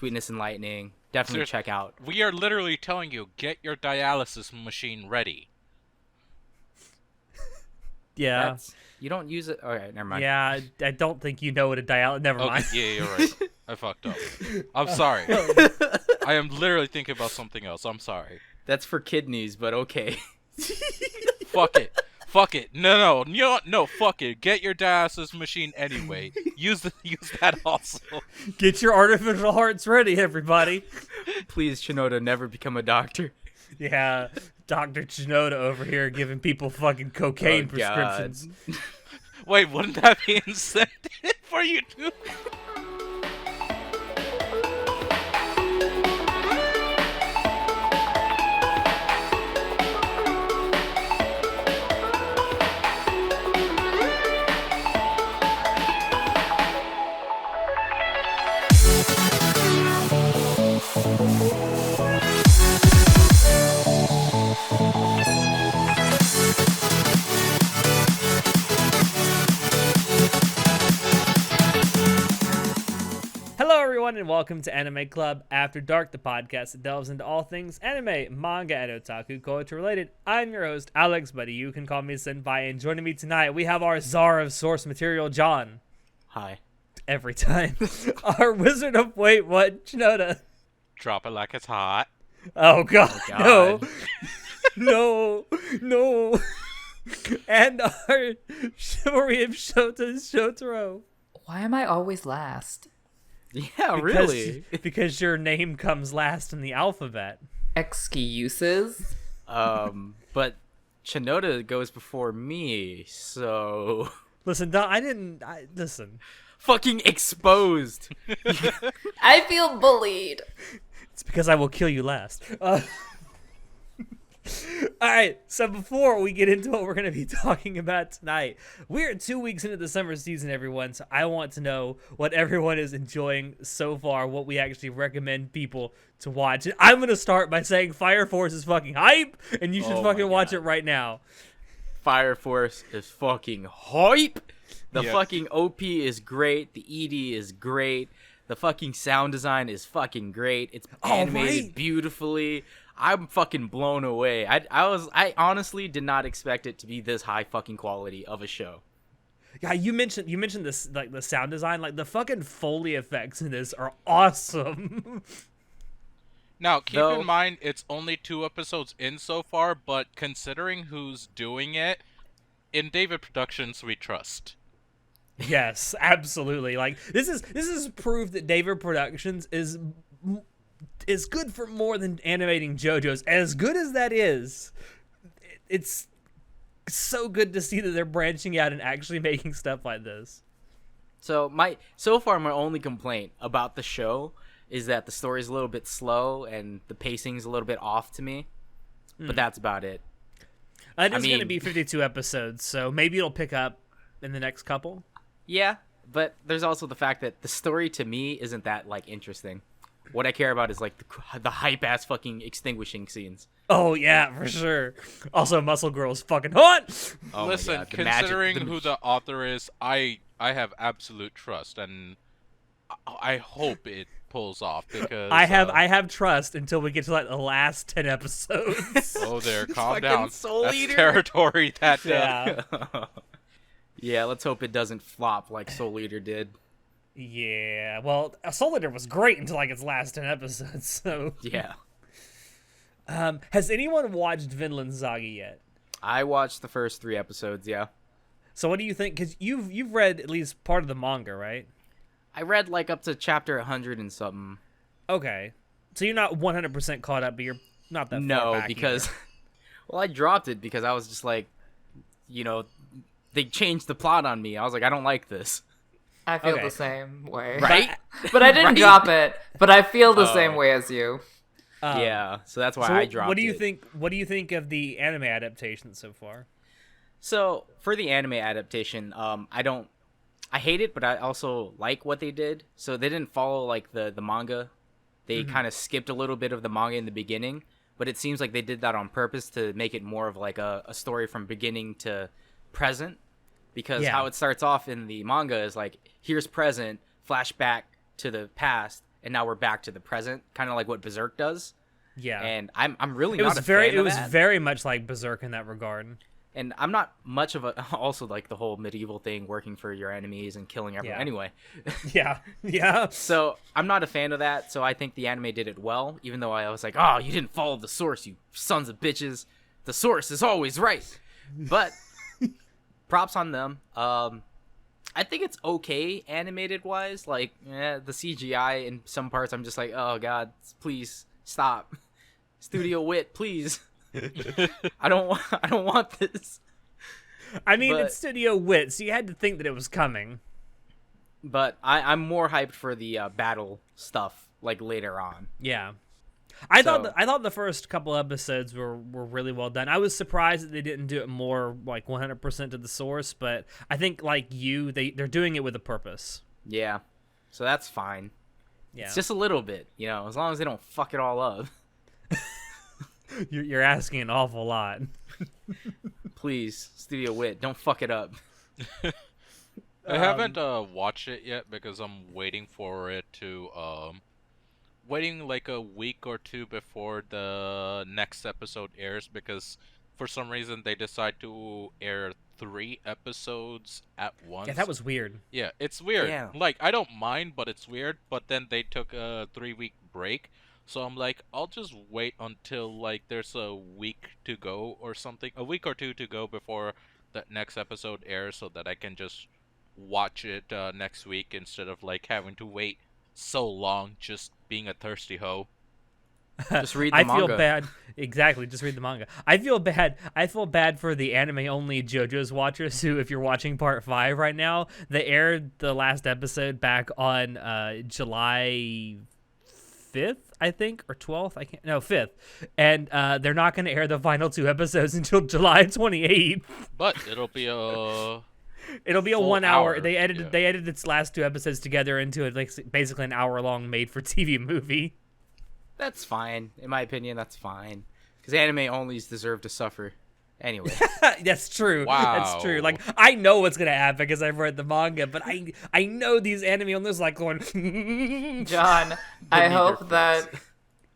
Sweetness and Lightning. Definitely check out. We are literally telling you, get your dialysis machine ready. Yeah. You don't use it. All right, never mind. Yeah, I don't think you know what a dialysis. Never mind. Okay, yeah, you're right. I fucked up. I'm sorry. I am literally thinking about something else. I'm sorry. That's for kidneys, but okay. Fuck it. Fuck it. No, fuck it. Get your dialysis machine anyway. Use that also. Get your artificial hearts ready, everybody. Please, Shinoda, never become a doctor. Yeah, Dr. Chinoda over here giving people fucking cocaine prescriptions. Wait, wouldn't that be incentive for you to? Hello, everyone, and welcome to Anime Club After Dark, the podcast that delves into all things anime, manga, and otaku culture related. I'm your host, Alex, buddy. You can call me Senpai, and joining me tonight, we have our czar of source material, John. Hi. Every time. Our wizard of wait, what, Chinoda. Drop it like it's hot. Oh, God. Oh, God. No. No. And our chivalry of Shotaro. Why am I always last? Yeah, really. Because your name comes last in the alphabet. Excuses? But Shinoda goes before me, so... Listen, listen. Fucking exposed. I feel bullied. It's because I will kill you last. Alright, so before we get into what we're going to be talking about tonight, we're 2 weeks into the summer season, everyone, so I want to know what everyone is enjoying so far, what we actually recommend people to watch. And I'm going to start by saying Fire Force is fucking hype, and you should fucking watch it right now. Fire Force is fucking hype. The Yes. fucking OP is great. The ED is great. The fucking sound design is fucking great. It's animated beautifully. I'm fucking blown away. I honestly did not expect it to be this high fucking quality of a show. Yeah, you mentioned this, like, the sound design, like, the fucking Foley effects in this are awesome. Now, keep in mind, it's only 2 episodes in so far, but considering who's doing it, in David Productions, we trust. Yes, absolutely. Like, this is proof that David Productions is good for more than animating JoJo's. As good as that is, it's so good to see that they're branching out and actually making stuff like this. So far my only complaint about the show is that the story's a little bit slow and the pacing's a little bit off to me. But that's about it. It is going to be 52 episodes, so maybe it'll pick up in the next couple. Yeah, but there's also the fact that the story to me isn't that like interesting. What I care about is like the hype ass fucking extinguishing scenes. Oh yeah, for sure. Also, Muscle Girl's fucking hot. Oh Listen, my God, considering who the author is, I have absolute trust, and I hope it pulls off because I have trust until we get to like the last 10 episodes. Oh, there, calm fucking down. Soul That's Eater. territory. That Yeah. Yeah, let's hope it doesn't flop like Soul Eater did. Yeah, well, Soul Eater was great until like its last 10 episodes. So Yeah. Has anyone watched Vinland Saga yet? I watched the first 3 episodes, yeah. So what do you think? Because you've read at least part of the manga, right? I read like up to chapter 100 and something. Okay, so you're not 100% caught up, but you're not that far No, back because either. well, I dropped it because I was just like, they changed the plot on me. I was like, I don't like this. I feel Okay. the same way. Right? But I didn't Right? drop it. But I feel the Oh. same way as you. Yeah, so that's why So I dropped it. what do you think? What do you think of the anime adaptation so far? So for the anime adaptation, I hate it, but I also like what they did. So they didn't follow like the manga. They kind of skipped a little bit of the manga in the beginning, but it seems like they did that on purpose to make it more of like a story from beginning to present. Because how it starts off in the manga is like, here's present, flashback to the past, and now we're back to the present, kind of like what Berserk does. Yeah. And I'm really it not was a very fan it of was that. very much like Berserk in that regard. And I'm not much of a also like the whole medieval thing, working for your enemies and killing everyone. Yeah. Anyway, Yeah. so I'm not a fan of that. So I think the anime did it well, even though I was like, oh, you didn't follow the source, you sons of bitches. The source is always right. But props on them. I think it's okay animated wise. Like, the CGI in some parts, I'm just like, oh god, please stop. Studio Wit, please. I don't want this. I mean, But- it's Studio Wit, so you had to think that it was coming. But I'm more hyped for the battle stuff like later on. Yeah. I So- thought the first couple episodes were really well done. I was surprised that they didn't do it more like 100% to the source, but I think like they're doing it with a purpose. Yeah, so that's fine. Yeah. It's just a little bit, as long as they don't fuck it all up. You're asking an awful lot. Please, Studio Wit, don't fuck it up. I haven't watched it yet because I'm waiting for it to waiting like a week or two before the next episode airs, because for some reason they decide to air 3 episodes at once. Yeah, that was weird. Yeah, it's weird. Yeah. Like, I don't mind, but it's weird. But then they took a 3-week break. So I'm like, I'll just wait until, like, there's a week to go or something. A week or two to go before the next episode airs so that I can just watch it next week instead of, like, having to wait so long just being a thirsty hoe. Just read the I manga. feel bad. Exactly, just read the manga. I feel bad for the anime-only JoJo's watchers who, if you're watching Part 5 right now, they aired the last episode back on July 5th, I think, or 12th. 5th. And they're not going to air the final 2 episodes until July 28th. But it'll be a... It'll be a Full 1 hour. hour, They edited yeah. they edited its last 2 episodes together into basically an hour-long made-for-TV movie. That's fine. In my opinion, that's fine. Because anime onlys deserve to suffer. Anyway. That's true. Wow. That's true. Like, I know what's gonna happen because I've read the manga, but I know these anime owners like going. John, I me hope their that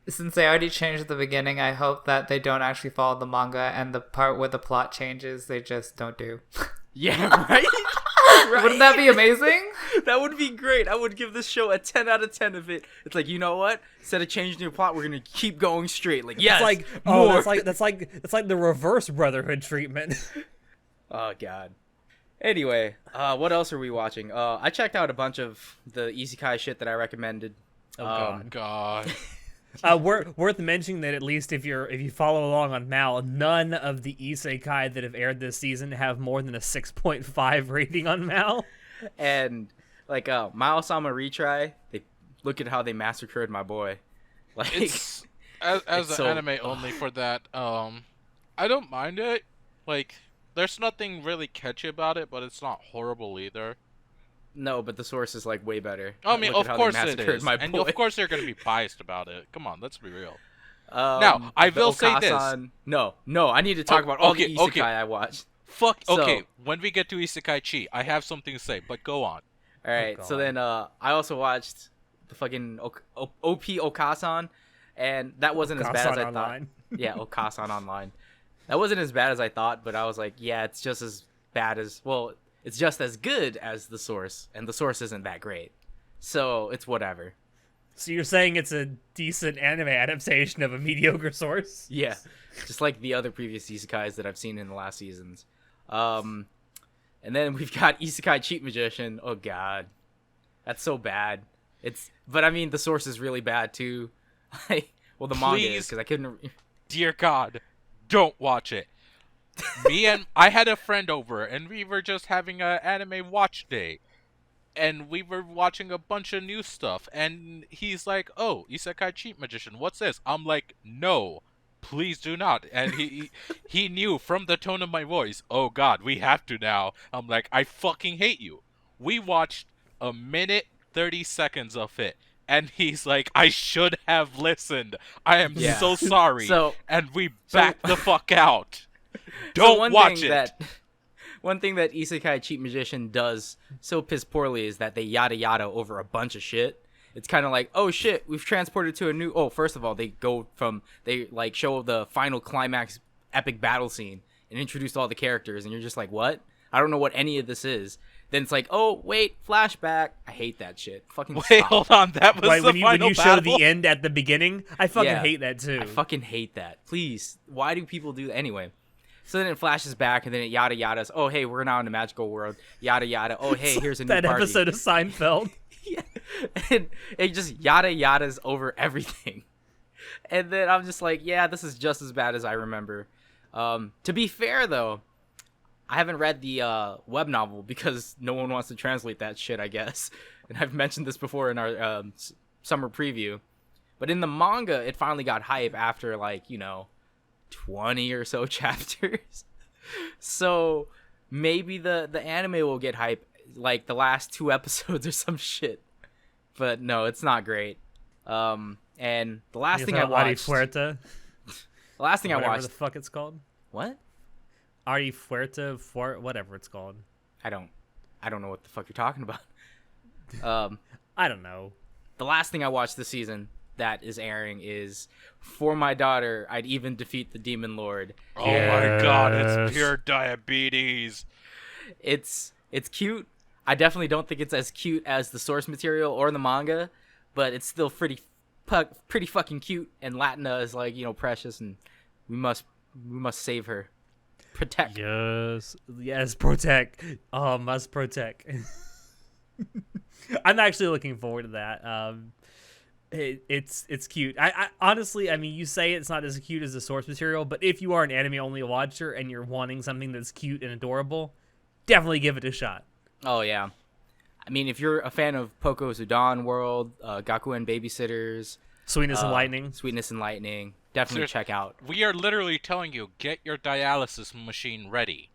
since they already changed the beginning, I hope that they don't actually follow the manga and the part where the plot changes, they just don't do. Yeah, right? Wouldn't that be amazing? That would be great. I would give this show a 10 out of 10 of it. It's like, you know what? Instead of changing your plot, we're gonna keep going straight. Like, yes, It's like more. that's like the reverse Brotherhood treatment. Oh god. Anyway, what else are we watching? I checked out a bunch of the isekai shit that I recommended. God. God. Worth mentioning that at least if you follow along on Mal, none of the isekai that have aired this season have more than a 6.5 rating on Mal. And like Mao-sama Retry, they look at how they massacred my boy. Like It's as It's an so- anime only for that. I don't mind it. Like, there's nothing really catchy about it, but it's not horrible either. no, but the source is like way better. I mean, Look of at how they course it massacred is, my and boy. of course they're gonna be biased about it. Come on, let's be real. Now, I will say this. No, I need to talk about all the isekai I watched. Fuck. So- Okay, when we get to Isekai Chi, I have something to say, but go on. All right, so God. then I also watched the fucking OP Okasan, and that wasn't as bad as I Okasan Online. thought. Yeah, Okasan Online. That wasn't as bad as I thought, but I was like, yeah, it's just as bad as it's just as good as the source, and the source isn't that great, so it's whatever. So you're saying it's a decent anime adaptation of a mediocre source? Yeah, just like the other previous isekais that I've seen in the last seasons. And then we've got Isekai Cheat Magician. Oh god, that's so bad. But I mean, the source is really bad too. Well, the manga is Please. because I couldn't. Dear God, don't watch it. I had a friend over, and we were just having an anime watch day. And we were watching a bunch of new stuff, and he's like, "Oh, Isekai Cheat Magician, what's this?" I'm like, "No, please do not." And he knew from the tone of my voice, "Oh God, we have to now." I'm like, "I fucking hate you." We watched a minute 30 seconds of it, and he's like, "I should have listened. I am Yeah. so sorry." So- and we so- backed the fuck out. So Don't watch it. One thing that Isekai Cheat Magician does so piss poorly is that they yada yada over a bunch of shit, it's kind of like, oh shit, we've transported to a new. Oh, first of all, they like show the final climax epic battle scene and introduce all the characters, and you're just like, what? I don't know what any of this is. Then it's like, oh wait, flashback. I hate that shit. Fucking Wait, stop. hold on. That was Like the when final you show battle? the end at the beginning, I fucking Yeah. hate that too. I fucking hate that. Please, why do people do that anyway? So then it flashes back, and then it yada yadas. Oh hey, we're now in the magical world. Yada yada. Oh hey, here's a new that party. episode of Seinfeld. Yeah. And it just yada yadas over everything. And then I'm just like, yeah, this is just as bad as I remember. To be fair, though, I haven't read the web novel because no one wants to translate that shit, I guess. And I've mentioned this before in our summer preview. But in the manga, it finally got hype after, 20 or so chapters. So maybe the anime will get hype like the last 2 episodes or some shit. But no, it's not great. And the last thing I watched, Fuerte, the last thing I whatever watched, the fuck it's called. what? Ari Fuerte, whatever it's called. I don't know what the fuck you're talking about. I don't know. The last thing I watched this season that is airing is For My Daughter, I'd Even Defeat the Demon Lord. Oh my god, Yes. it's pure diabetes. It's cute. I definitely don't think it's as cute as the source material or the manga, but it's still pretty fucking cute. And Latina is precious, and we must save her, protect. Yes, protect. Oh, must protect. I'm actually looking forward to that. It's cute. I honestly, I mean, you say it's not as cute as the source material, but if you are an anime only watcher and you're wanting something that's cute and adorable, definitely give it a shot. Oh yeah, I mean, if you're a fan of Poco's Udon World, Gakuen Babysitters, Sweetness and Lightning. Sweetness and Lightning, definitely Seriously. check out. We are literally telling you, get your dialysis machine ready.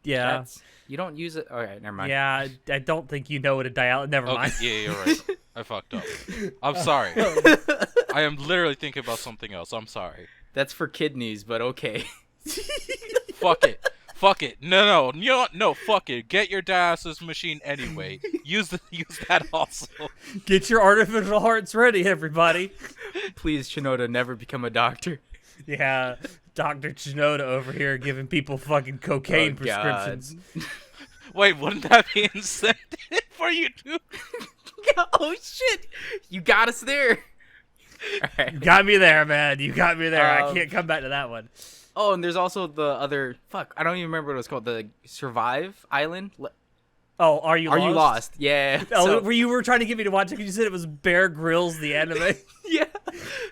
Yeah. You don't use it. All right, never mind. Yeah, I don't think you know what a dial. Never Okay, mind. yeah, you're right. I fucked up. I'm sorry. I am literally thinking about something else. I'm sorry. That's for kidneys, but okay. Fuck it. Fuck it. No, you know what? No, fuck it. Get your dialysis machine anyway. Use that also. Get your artificial hearts ready, everybody. Please, Shinoda, never become a doctor. Yeah, Dr. Chinoda over here giving people fucking cocaine Oh, God. prescriptions. Wait, wouldn't that be incentive for you to? Oh shit! You got us there. All right. You got me there, man. You got me there. I Um, can't come back to that one. Oh, and there's also the other. Fuck, I don't even remember what it was called. The Survive Island. Oh, Are You Lost? Are you lost? Yeah. Oh, So- were you were trying to get me to watch it because you said it was Bear Grylls, the anime? yeah.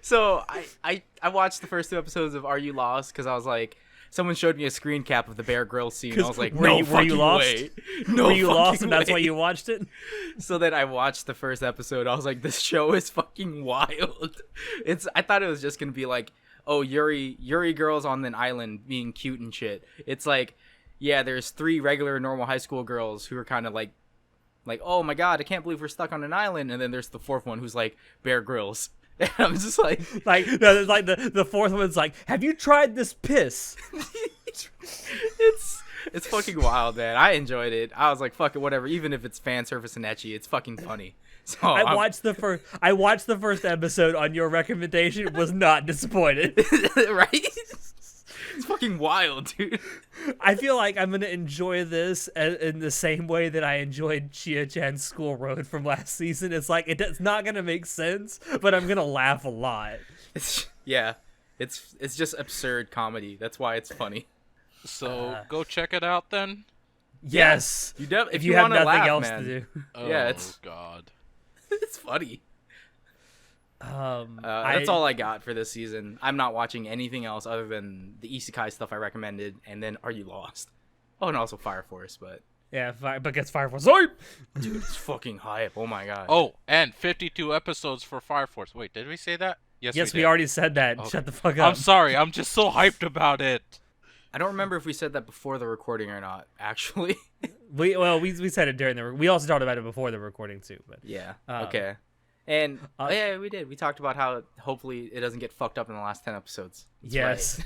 So I watched the first 2 episodes of Are You Lost because I was like, someone showed me a screen cap of the Bear Grylls scene. And I was like, were no you fucking lost? way. No were you fucking lost and that's why way. you watched it? So then I watched the first episode. I was like, this show is fucking wild. I thought it was just gonna be like, oh, Yuri girls on an island being cute and shit. It's like, yeah, there's 3 regular normal high school girls who are kind of like, oh my god, I can't believe we're stuck on an island. And then there's the 4th one who's like Bear Grylls. And I'm just like, Like, no, there's like the 4th one's like, have you tried this piss? it's fucking wild, man. I enjoyed it. I was like, fuck it, whatever. Even if it's fan service and etchy, it's fucking funny. So I watched the first episode on your recommendation. Was not disappointed. right? It's fucking wild, dude. I feel like I'm gonna enjoy this in the same way that I enjoyed Chia-chan's School Road from last season. It's like it's not gonna make sense, but I'm gonna laugh a lot. Yeah, it's just absurd comedy. That's why it's funny. So go check it out then. Yes, If you have wanna nothing laugh, else man, to do. Oh Yeah, it's- God. it's funny. That's all I got for this season. I'm not watching anything else other than the isekai stuff I recommended, and then Are You Lost? Oh, and also Fire Force, but Yeah, but gets Fire Force. Sorry. dude, it's fucking hype. Oh my god. Oh, and 52 episodes for Fire Force. Wait, did we say that? Yes, we we did. already said that. Okay. Shut the fuck up. I'm sorry. I'm just so hyped about it. I don't remember if we said that before the recording or not. Actually, We said it during we also talked about it before the recording too. But yeah. Um, Okay. And yeah, we did. We talked about how hopefully it doesn't get fucked up in the last 10 episodes. That's yes.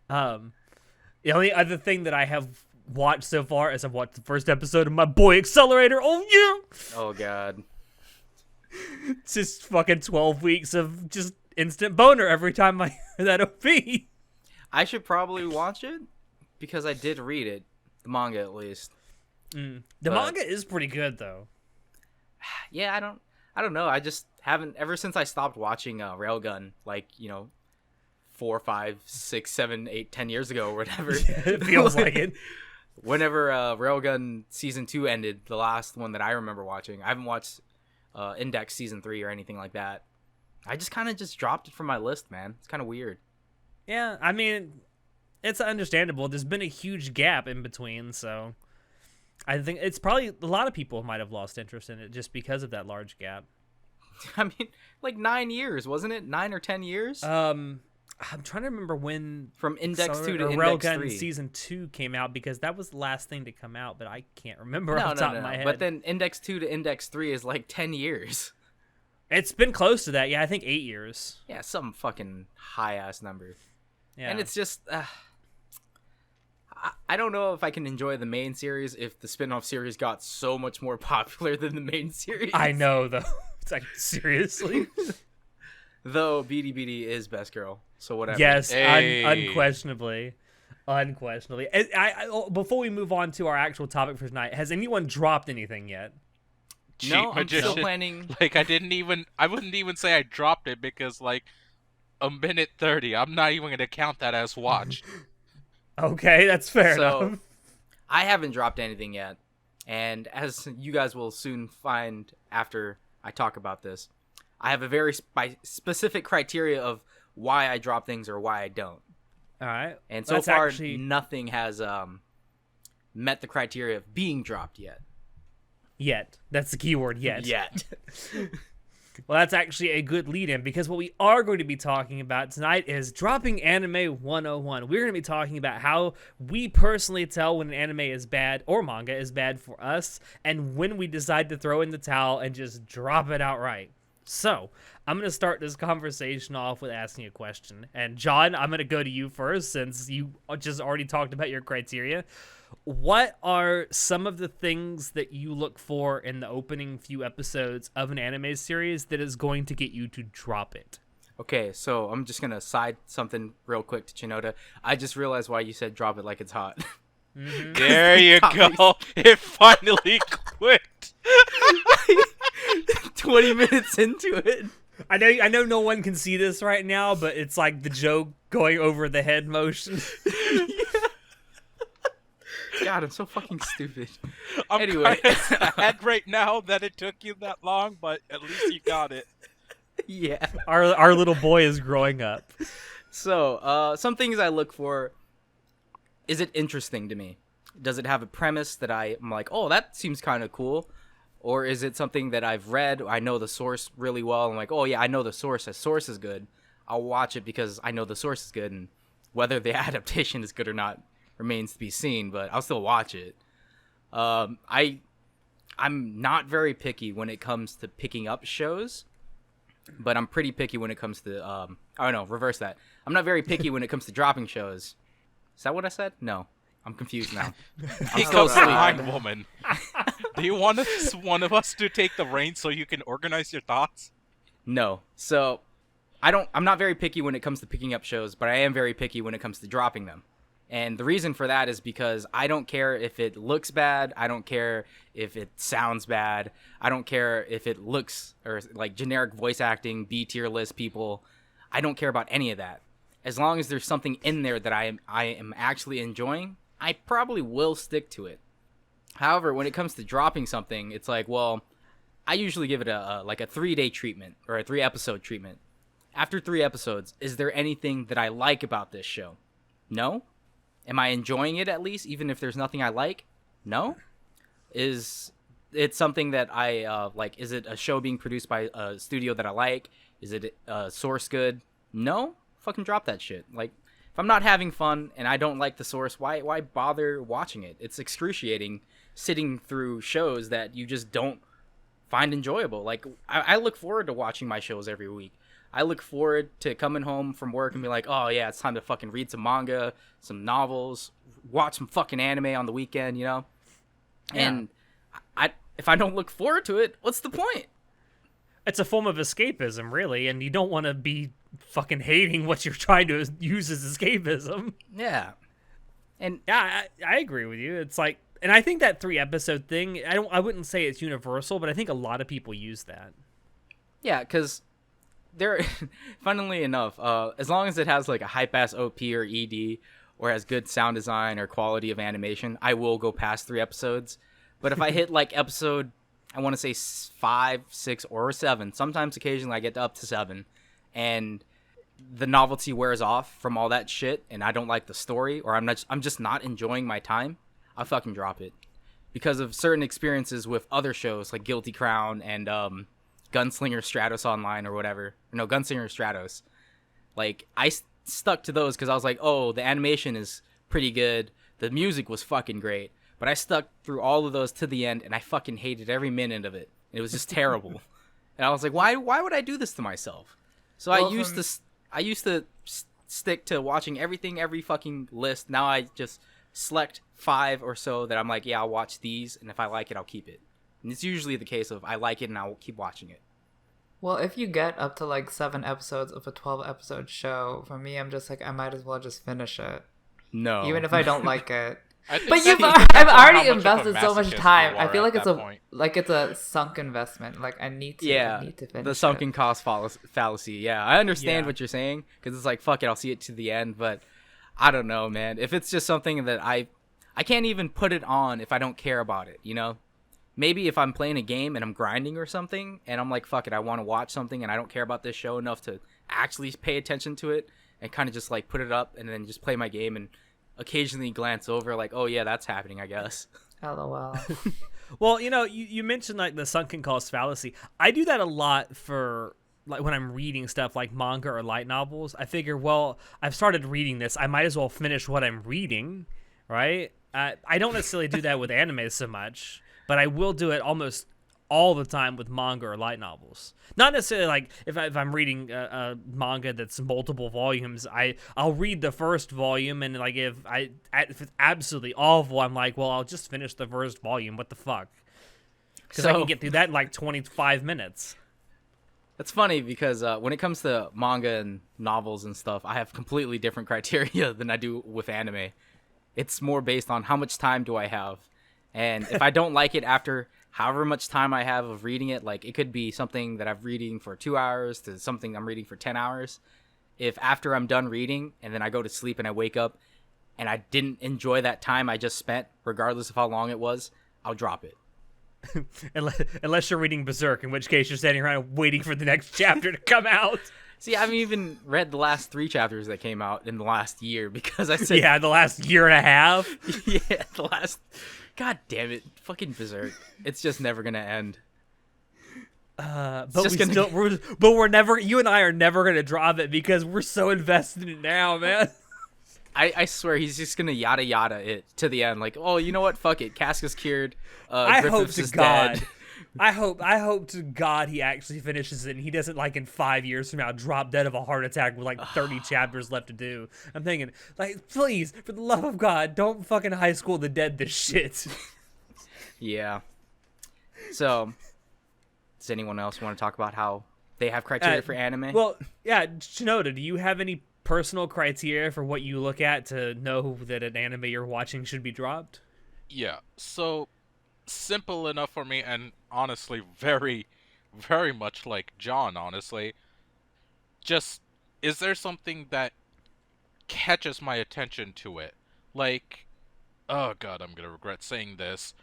The only other thing that I have watched so far is I've watched the first episode of my boy Accelerator. Oh yeah. right. Oh god. It's just fucking 12 weeks of just instant boner every time I hear that OP. I should probably watch it because I did read it, the manga at least. The But- manga is pretty good though. Yeah, I don't know. I just haven't ever since I stopped watching Railgun, like 4, 5, 6, 7, 8, 10 years ago or whatever. It feels like it. Whenever Railgun season 2 ended, the last one that I remember watching, I haven't watched Index season 3 or anything like that. I just kind of just dropped it from my list, man. It's kind of weird. Yeah, I mean, it's understandable. There's been a huge gap in between, so I think it's probably a lot of people might have lost interest in it just because of that large gap. I mean, like 9 years, wasn't it? 9 or 10 years I'm trying to remember when from Index 2 to or Index Railgun 3. season 2 came out because that was the last thing to come out, but I can't remember No, off the top no, of my no. head. But then Index 2 to Index 3 is like 10 years. It's been close to that. Yeah, I think 8 years. Yeah, some fucking high ass number. Yeah. And it's just I don't know if I can enjoy the main series if the spin-off series got so much more popular than the main series. I know though. It's like seriously. Though BD is best girl, so whatever. Yes, Hey. unquestionably. Unquestionably. Before we move on to our actual topic for tonight, has anyone dropped anything yet? No, I'm still magician. planning. Like, I wouldn't even say I dropped it because, like, a minute 30, I'm not even going to count that as watched. Okay, that's fair So, enough. I haven't dropped anything yet, and as you guys will soon find after I talk about this, I have a very specific criteria of why I drop things or why I don't. All right. And so That's far, actually- nothing has met the criteria of being dropped yet. Yet. That's the key word, yet. Yet. Well, that's actually a good lead-in because what we are going to be talking about tonight is dropping anime 101. We're going to be talking about how we personally tell when an anime is bad or manga is bad for us and when we decide to throw in the towel and just drop it outright. So, I'm going to start this conversation off with asking a question. And John, I'm going to go to you first since you just already talked about your criteria. What are some of the things that you look for in the opening few episodes of an anime series that is going to get you to drop it? Okay, so I'm just going to side something real quick to Chinoda. I just realized why you said drop it like it's hot. There you go. It finally quit. 20 minutes into it. I know no one can see this right now, but it's like the joke going over the head motion. God, I'm so fucking stupid. I'm Anyway. kinda sad right now that it took you that long, but at least you got it. Yeah. Our little boy is growing up. So, some things I look for. Is it interesting to me? Does it have a premise that I'm like, oh, that seems kind of cool? Or is it something that I've read, I know the source really well, I'm like, oh yeah, I know the source, the source is good. I'll watch it because I know the source is good, and whether the adaptation is good or not remains to be seen, but I'll still watch it. I'm not very picky when it comes to picking up shows, but I'm pretty picky when it comes to, oh no, reverse that. I'm not very picky when it comes to dropping shows. Is that what I said? No. I'm confused now. Pick still up asleep. behind woman. Do you want one of us to take the reins so you can organize your thoughts? No. So, I'm not very picky when it comes to picking up shows, but I am very picky when it comes to dropping them. And the reason for that is because I don't care if it looks bad. I don't care if it sounds bad. I don't care if it looks or like generic voice acting, B tier list people. I don't care about any of that. As long as there's something in there that I am actually enjoying, I probably will stick to it. However, when it comes to dropping something, it's like, well, I usually give it a 3-day treatment or a 3-episode treatment. After 3 episodes, is there anything that I like about this show? No. Am I enjoying it at least, even if there's nothing I like? No. Is it something that I like? Is it a show being produced by a studio that I like? Is it source good? No. Fucking drop that shit. Like, if I'm not having fun and I don't like the source, why bother watching it? It's excruciating sitting through shows that you just don't find enjoyable. Like, I look forward to watching my shows every week. I look forward to coming home from work and be like, oh yeah, it's time to fucking read some manga, some novels, watch some fucking anime on the weekend, you know? Yeah. And if I don't look forward to it, what's the point? It's a form of escapism, really, and you don't want to be fucking hating what you're trying to use as escapism. Yeah. And Yeah, I agree with you. It's like, and I think that 3-episode thing, I wouldn't say it's universal, but I think a lot of people use that. yeah, because there, funnily enough, as long as it has like a hype ass OP or ED or has good sound design or quality of animation, I will go past 3 episodes. But if I hit like episode, I want to say 5, 6, or 7, sometimes occasionally I get up to 7, and the novelty wears off from all that shit, and I don't like the story, or I'm just not enjoying my time, I'll fucking drop it. Because of certain experiences with other shows like Guilty Crown and Gunslinger Stratos Online or whatever. No, Gunslinger Stratos. Like, I stuck to those because I was like, oh, the animation is pretty good. The music was fucking great. But I stuck through all of those to the end, and I fucking hated every minute of it. It was just terrible. And I was like, why would I do this to myself? So Well, I used to stick to watching everything, every fucking list. Now I just select 5 or so that I'm like, yeah, I'll watch these, and if I like it, I'll keep it. And it's usually the case of I like it and I'll keep watching it. Well, if you get up to like 7 episodes of a 12-episode show, for me, I'm just like, I might as well just finish it, No. even if I don't like it. I think But that I've depends on how already much of a invested so much masochist time. you I are feel at like that point. it's a sunk investment. Like I need to finish the sunken it. cost fallacy. Yeah, I understand Yeah. what you're saying because it's like, fuck it, I'll see it to the end. But I don't know, man. If it's just something that I can't even put it on if I don't care about it, you know? Maybe if I'm playing a game and I'm grinding or something, and I'm like, fuck it, I want to watch something and I don't care about this show enough to actually pay attention to it and kind of just like put it up and then just play my game and occasionally glance over like, oh yeah, that's happening, I guess. LOL. Well, you mentioned like the sunken cost fallacy. I do that a lot for like when I'm reading stuff like manga or light novels. I figure, well, I've started reading this, I might as well finish what I'm reading, right? I don't necessarily do that with anime so much, but I will do it almost all the time with manga or light novels. Not necessarily like if I'm reading a manga that's multiple volumes, I'll read the first volume, and like if it's absolutely awful, I'm like, well, I'll just finish the first volume. What the fuck? Because I can get through that in like 25 minutes. That's funny because when it comes to manga and novels and stuff, I have completely different criteria than I do with anime. It's more based on how much time do I have. And if I don't like it after however much time I have of reading it, like it could be something that I'm reading for 2 hours to something I'm reading for 10 hours. If after I'm done reading and then I go to sleep and I wake up and I didn't enjoy that time I just spent, regardless of how long it was, I'll drop it. Unless you're reading Berserk, in which case you're standing around waiting for the next chapter to come out. See, I haven't even read the last 3 chapters that came out in the last year because I said, Yeah, the last year and a half. yeah, the last. God damn it, fucking Berserk! It's just never gonna end. But just we're never. You and I are never gonna drop it because we're so invested in it now, man. I swear he's just gonna yada yada it to the end. Like, oh, you know what? Fuck it. Casca's cured. I hope Griffiths to is God. dead. I hope to God he actually finishes it and he doesn't, like, in 5 years from now drop dead of a heart attack with like 30 chapters left to do. I'm thinking, like, please, for the love of God, don't fucking High School of the Dead this shit. Yeah. So, does anyone else want to talk about how they have criteria for anime? Well, yeah, Shinoda, do you have any personal criteria for what you look at to know that an anime you're watching should be dropped? Yeah, so simple enough for me, and honestly, very, very much like John, honestly. Just, is there something that catches my attention to it? Like, oh god, I'm gonna regret saying this.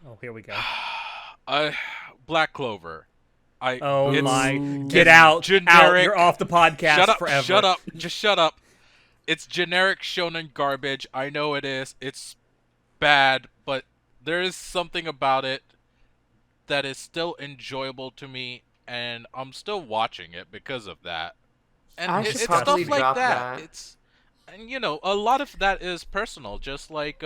Oh, here we go. Black Clover. Oh it's- my! it's Get out! generic. You're off the podcast Shut up! forever. Shut up! Just shut up! It's generic shonen garbage. I know it is. It's bad, but there is something about it that is still enjoyable to me, and I'm still watching it because of that. And I it's should stuff probably like drop that. that. It's, and a lot of that is personal. Just like,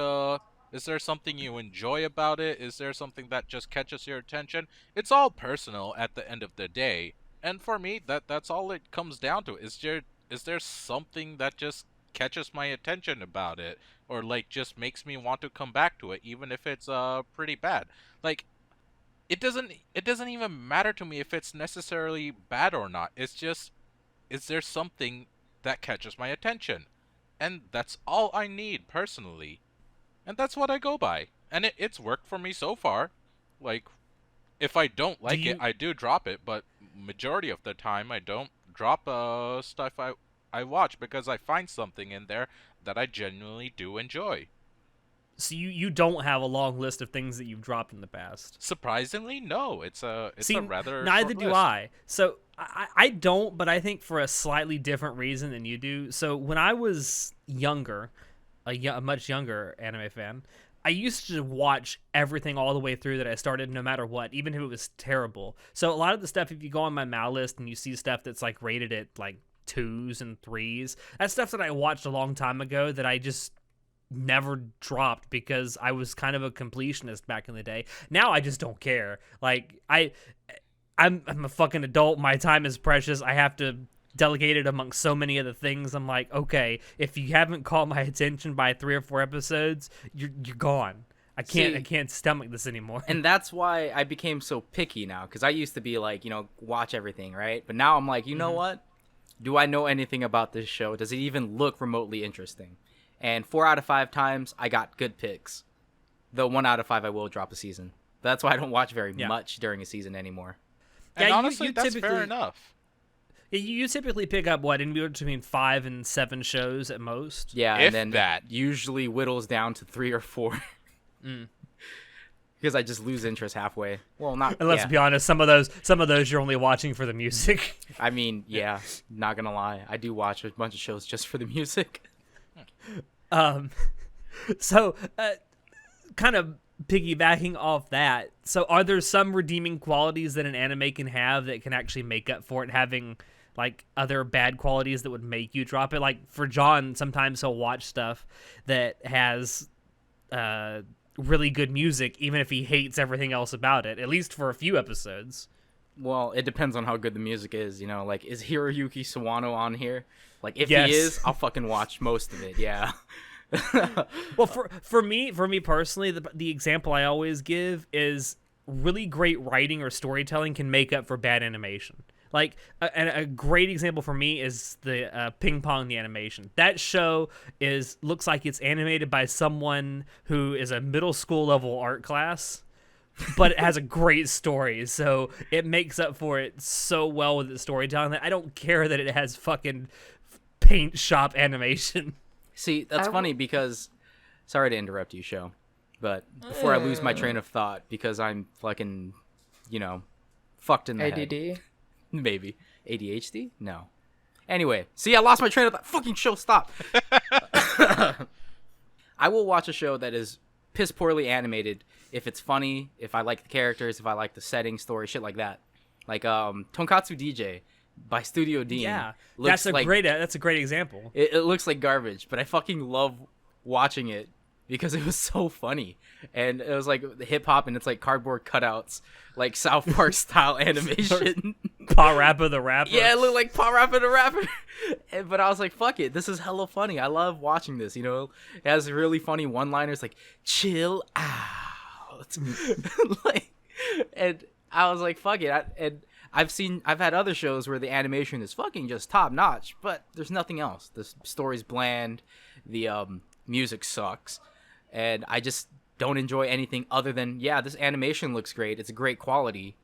is there something you enjoy about it? Is there something that just catches your attention? It's all personal at the end of the day. And for me, that's all it comes down to. Is there something that just catches my attention about it, or like just makes me want to come back to it, even if it's pretty bad? Like, it doesn't even matter to me if it's necessarily bad or not. It's just, is there something that catches my attention? And that's all I need personally. And that's what I go by. And it's worked for me so far. Like, if I don't like it, I do drop it, but majority of the time I don't drop stuff I watch because I find something in there that I genuinely do enjoy. So you don't have a long list of things that you've dropped in the past. Surprisingly, no. It's a rather neither short do list. I. So I don't, but I think for a slightly different reason than you do. So when I was younger, a much younger anime fan, I used to watch everything all the way through that I started, no matter what, even if it was terrible. So a lot of the stuff, if you go on my Mal list and you see stuff that's like rated at like 2s and 3s, that's stuff that I watched a long time ago that I just never dropped because I was kind of a completionist back in the day. Now I just don't care. Like I'm a fucking adult. My time is precious. I have to delegate it amongst so many other things. I'm like, okay, if you haven't caught my attention by 3 or 4 episodes, you're gone. I can't stomach this anymore. And that's why I became so picky now, because I used to be like, watch everything, right? But now I'm like, you know what? Do I know anything about this show? Does it even look remotely interesting? And 4 out of 5 times, I got good picks. Though 1 out of 5, I will drop a season. That's why I don't watch very much during a season anymore. And Yeah, honestly, you that's typically- fair enough. You typically pick up what, in between 5 and 7 shows at most. Yeah, If and then that. usually whittles down to 3 or 4. Because I just lose interest halfway. Well, not. And let's be honest, some of those you're only watching for the music. I mean, yeah, not gonna lie, I do watch a bunch of shows just for the music. So, kind of piggybacking off that, so are there some redeeming qualities that an anime can have that can actually make up for it having like other bad qualities that would make you drop it? Like for John, sometimes he'll watch stuff that has really good music, even if he hates everything else about it, at least for a few episodes. Well, it depends on how good the music is, like, is Hiroyuki Sawano on here? Like, if Yes. he is, I'll fucking watch most of it, yeah. Well, for me personally, the example I always give is really great writing or storytelling can make up for bad animation. Like a great example for me is the Ping Pong the animation. That show looks like it's animated by someone who is a middle school level art class, but it has a great story, so it makes up for it so well with its storytelling that I don't care that it has fucking paint shop animation. See, that's funny because, sorry to interrupt you, Show, but before I lose my train of thought, because I'm fucking, fucked in the head. ADD. Maybe. ADHD? No. Anyway, see, I lost my train of thought. Fucking Show, stop. I will watch a show that is piss poorly animated if it's funny, if I like the characters, if I like the setting, story, shit like that. Like Tonkatsu DJ by Studio Dean. Yeah, looks that's a great example. It looks like garbage, but I fucking love watching it because it was so funny. And it was like hip hop and it's like cardboard cutouts, like South Park style animation. Pa Rappa the Rapper. Yeah, it looked like Pa Rappa the Rapper. But I was like, fuck it, this is hella funny. I love watching this, It has really funny one-liners like, chill out. And I was like, fuck it. I've had other shows where the animation is fucking just top notch, but there's nothing else. The story's bland, the music sucks, and I just don't enjoy anything other than, this animation looks great, it's a great quality,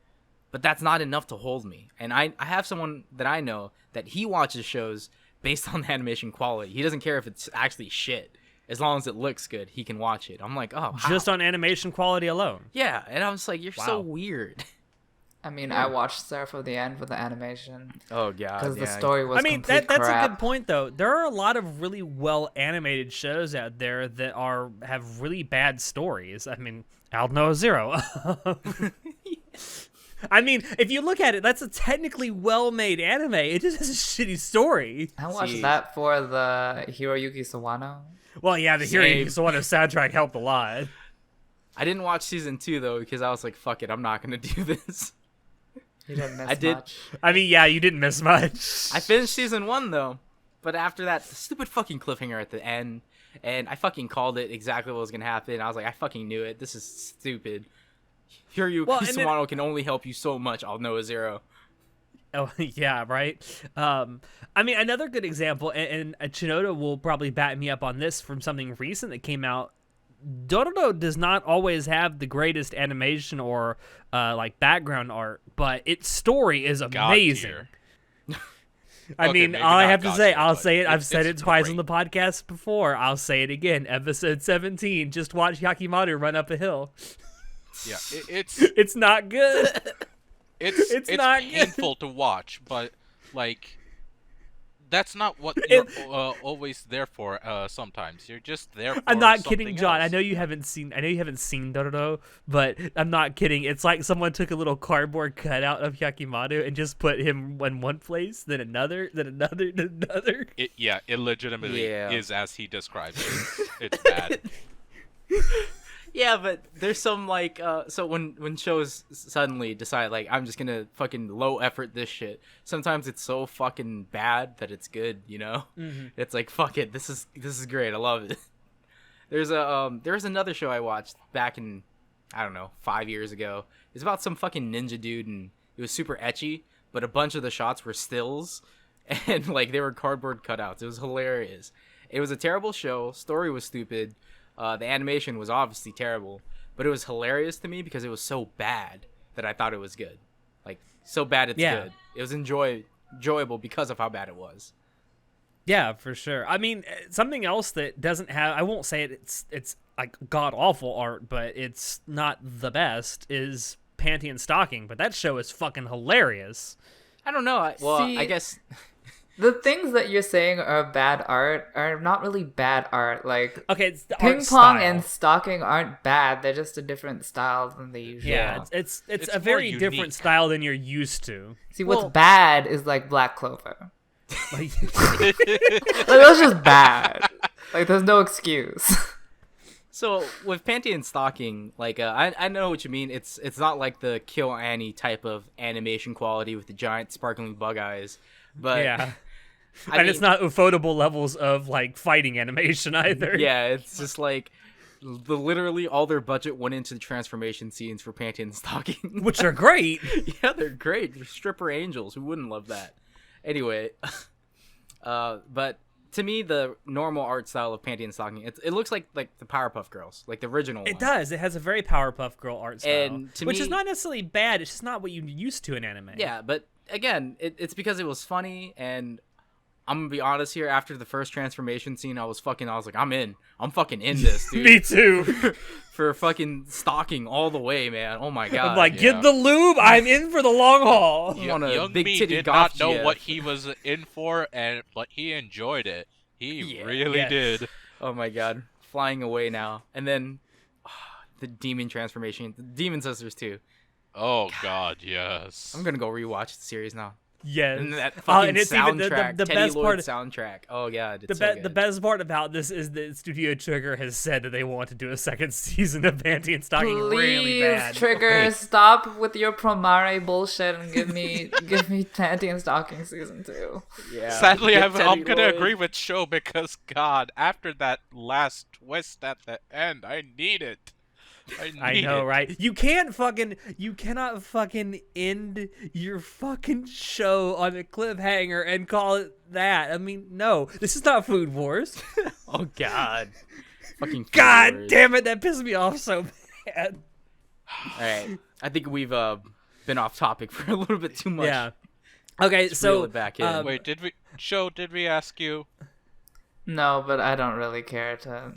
but that's not enough to hold me. And I have someone that I know that he watches shows based on the animation quality. He doesn't care if it's actually shit. As long as it looks good, he can watch it. I'm like, oh, how? Just on animation quality alone. Yeah, and I was like, you're so Wow. weird. I mean, I watched Surf of the End with the animation Oh god, because the story was I mean, complete that's crap. a good point though. There are a lot of really well animated shows out there that have really bad stories. I mean, Alno Zero. I mean, if you look at it, that's a technically well-made anime. It just has a shitty story. I watched See. that for the Hiroyuki Sawano. Well, yeah, the Same. Hiroyuki Sawano soundtrack helped a lot. I didn't watch season 2 though because I was like, fuck it, I'm not gonna do this. You didn't miss I did- much. I mean, yeah, you didn't miss much. I finished season 1 though, but after that, the stupid fucking cliffhanger at the end, and I fucking called it exactly what was gonna happen. I was like, I fucking knew it. This is stupid. Hiryu Well, and then- Kusumano can only help you so much. I'll know a zero. Oh yeah, right. I mean, another good example, and Chinoda will probably back me up on this from something recent that came out. Dororo does not always have the greatest animation or like background art, but its story is amazing. tier. I Okay, mean, maybe all I not have to God say, tier, I'll but say it. I've said it it's twice great. on the podcast before. I'll say it again. Episode 17. Just watch Yakimaru run up a hill. Yeah, it's It's not good. it's not good. painful to watch, but like that's not what you're always there for. Sometimes you're just there for I'm not something kidding, John. I else. know you haven't seen Dororo, but I'm not kidding. It's like someone took a little cardboard cutout of Yakimaru and just put him in one place, then another, then another, then another. It legitimately Yeah. is as he describes it. It's bad. Yeah, but there's some like so when shows suddenly decide like I'm just gonna fucking low effort this shit. Sometimes it's so fucking bad that it's good, you know. It's like fuck it, this is great. I love it. There's another show I watched back in I don't know 5 years ago. It's about some fucking ninja dude and it was super etchy, but a bunch of the shots were stills and like they were cardboard cutouts. It was hilarious. It was a terrible show. Story was stupid. The animation was obviously terrible, but it was hilarious to me because it was so bad that I thought it was good. Like, so bad it's Yeah. good. It was enjoyable because of how bad it was. Yeah, for sure. I mean, something else that doesn't have, I won't say it's like god awful art, but it's not the best, is Panty and Stocking. But that show is fucking hilarious. I don't know. See- I guess The things that you're saying are bad art are not really bad art. Like Okay, it's the ping art pong style. and stalking aren't bad. They're just a different style than the usual. Yeah, it's It's a more very unique. different style than you're used to. See, what's Well- bad is like Black Clover. Like, Like, that's just bad. Like, there's no excuse. so with Panty and Stocking, like I know what you mean. It's not like the Kill Annie type of animation quality with the giant sparkling bug eyes, but yeah. I And it's mean- not ufotable levels of like fighting animation either. Yeah, it's just like literally all their budget went into the transformation scenes for Panty and Stocking. Which are great. Yeah, they're great. They're stripper angels. Who wouldn't love that? Anyway, but to me, the normal art style of Panty and Stocking, it looks like the Powerpuff Girls, like the original It one. does. It has a very Powerpuff Girl art style, And to which is me- not necessarily bad. It's just not what you're used to in anime. Yeah, but again, it's because it was funny, and I'm gonna be honest here. After the first transformation scene, I was like, I'm fucking in this, dude. Me too. For fucking stalking all the way, man. Oh my god. I'm like, yeah. get the lube. I'm in for the long haul. You want a Young big me titty did goth not know GF. what he was in for, but he enjoyed it. He Yeah. really Yes. did. Oh my god, flying away now, and then the demon transformation, the demon sisters too. Oh God, yes. I'm gonna go rewatch the series now. Yes. And that fucking and it's soundtrack, even the Teddy best Lloyd part. soundtrack. Oh god, The, it's so the good. best part about this is that Studio Trigger has said that they want to do a second season of Panty and Stocking really Please, bad. Trigger, stop with your Promare bullshit and give me Panty and Stocking season 2. Yeah. Sadly, Get I'm Teddy gonna Lloyd. agree with Sho because God, after that last twist at the end, I need it. I know, right? You cannot fucking end your fucking show on a cliffhanger and call it that. I mean, no, this is not Food Wars. Oh god. Fucking Food God Wars. damn it, that pissed me off so bad. All right, I think we've been off topic for a little bit too much. Yeah. Okay, Let's so reel it back in. Wait, did we ask you? No, but I don't really care to.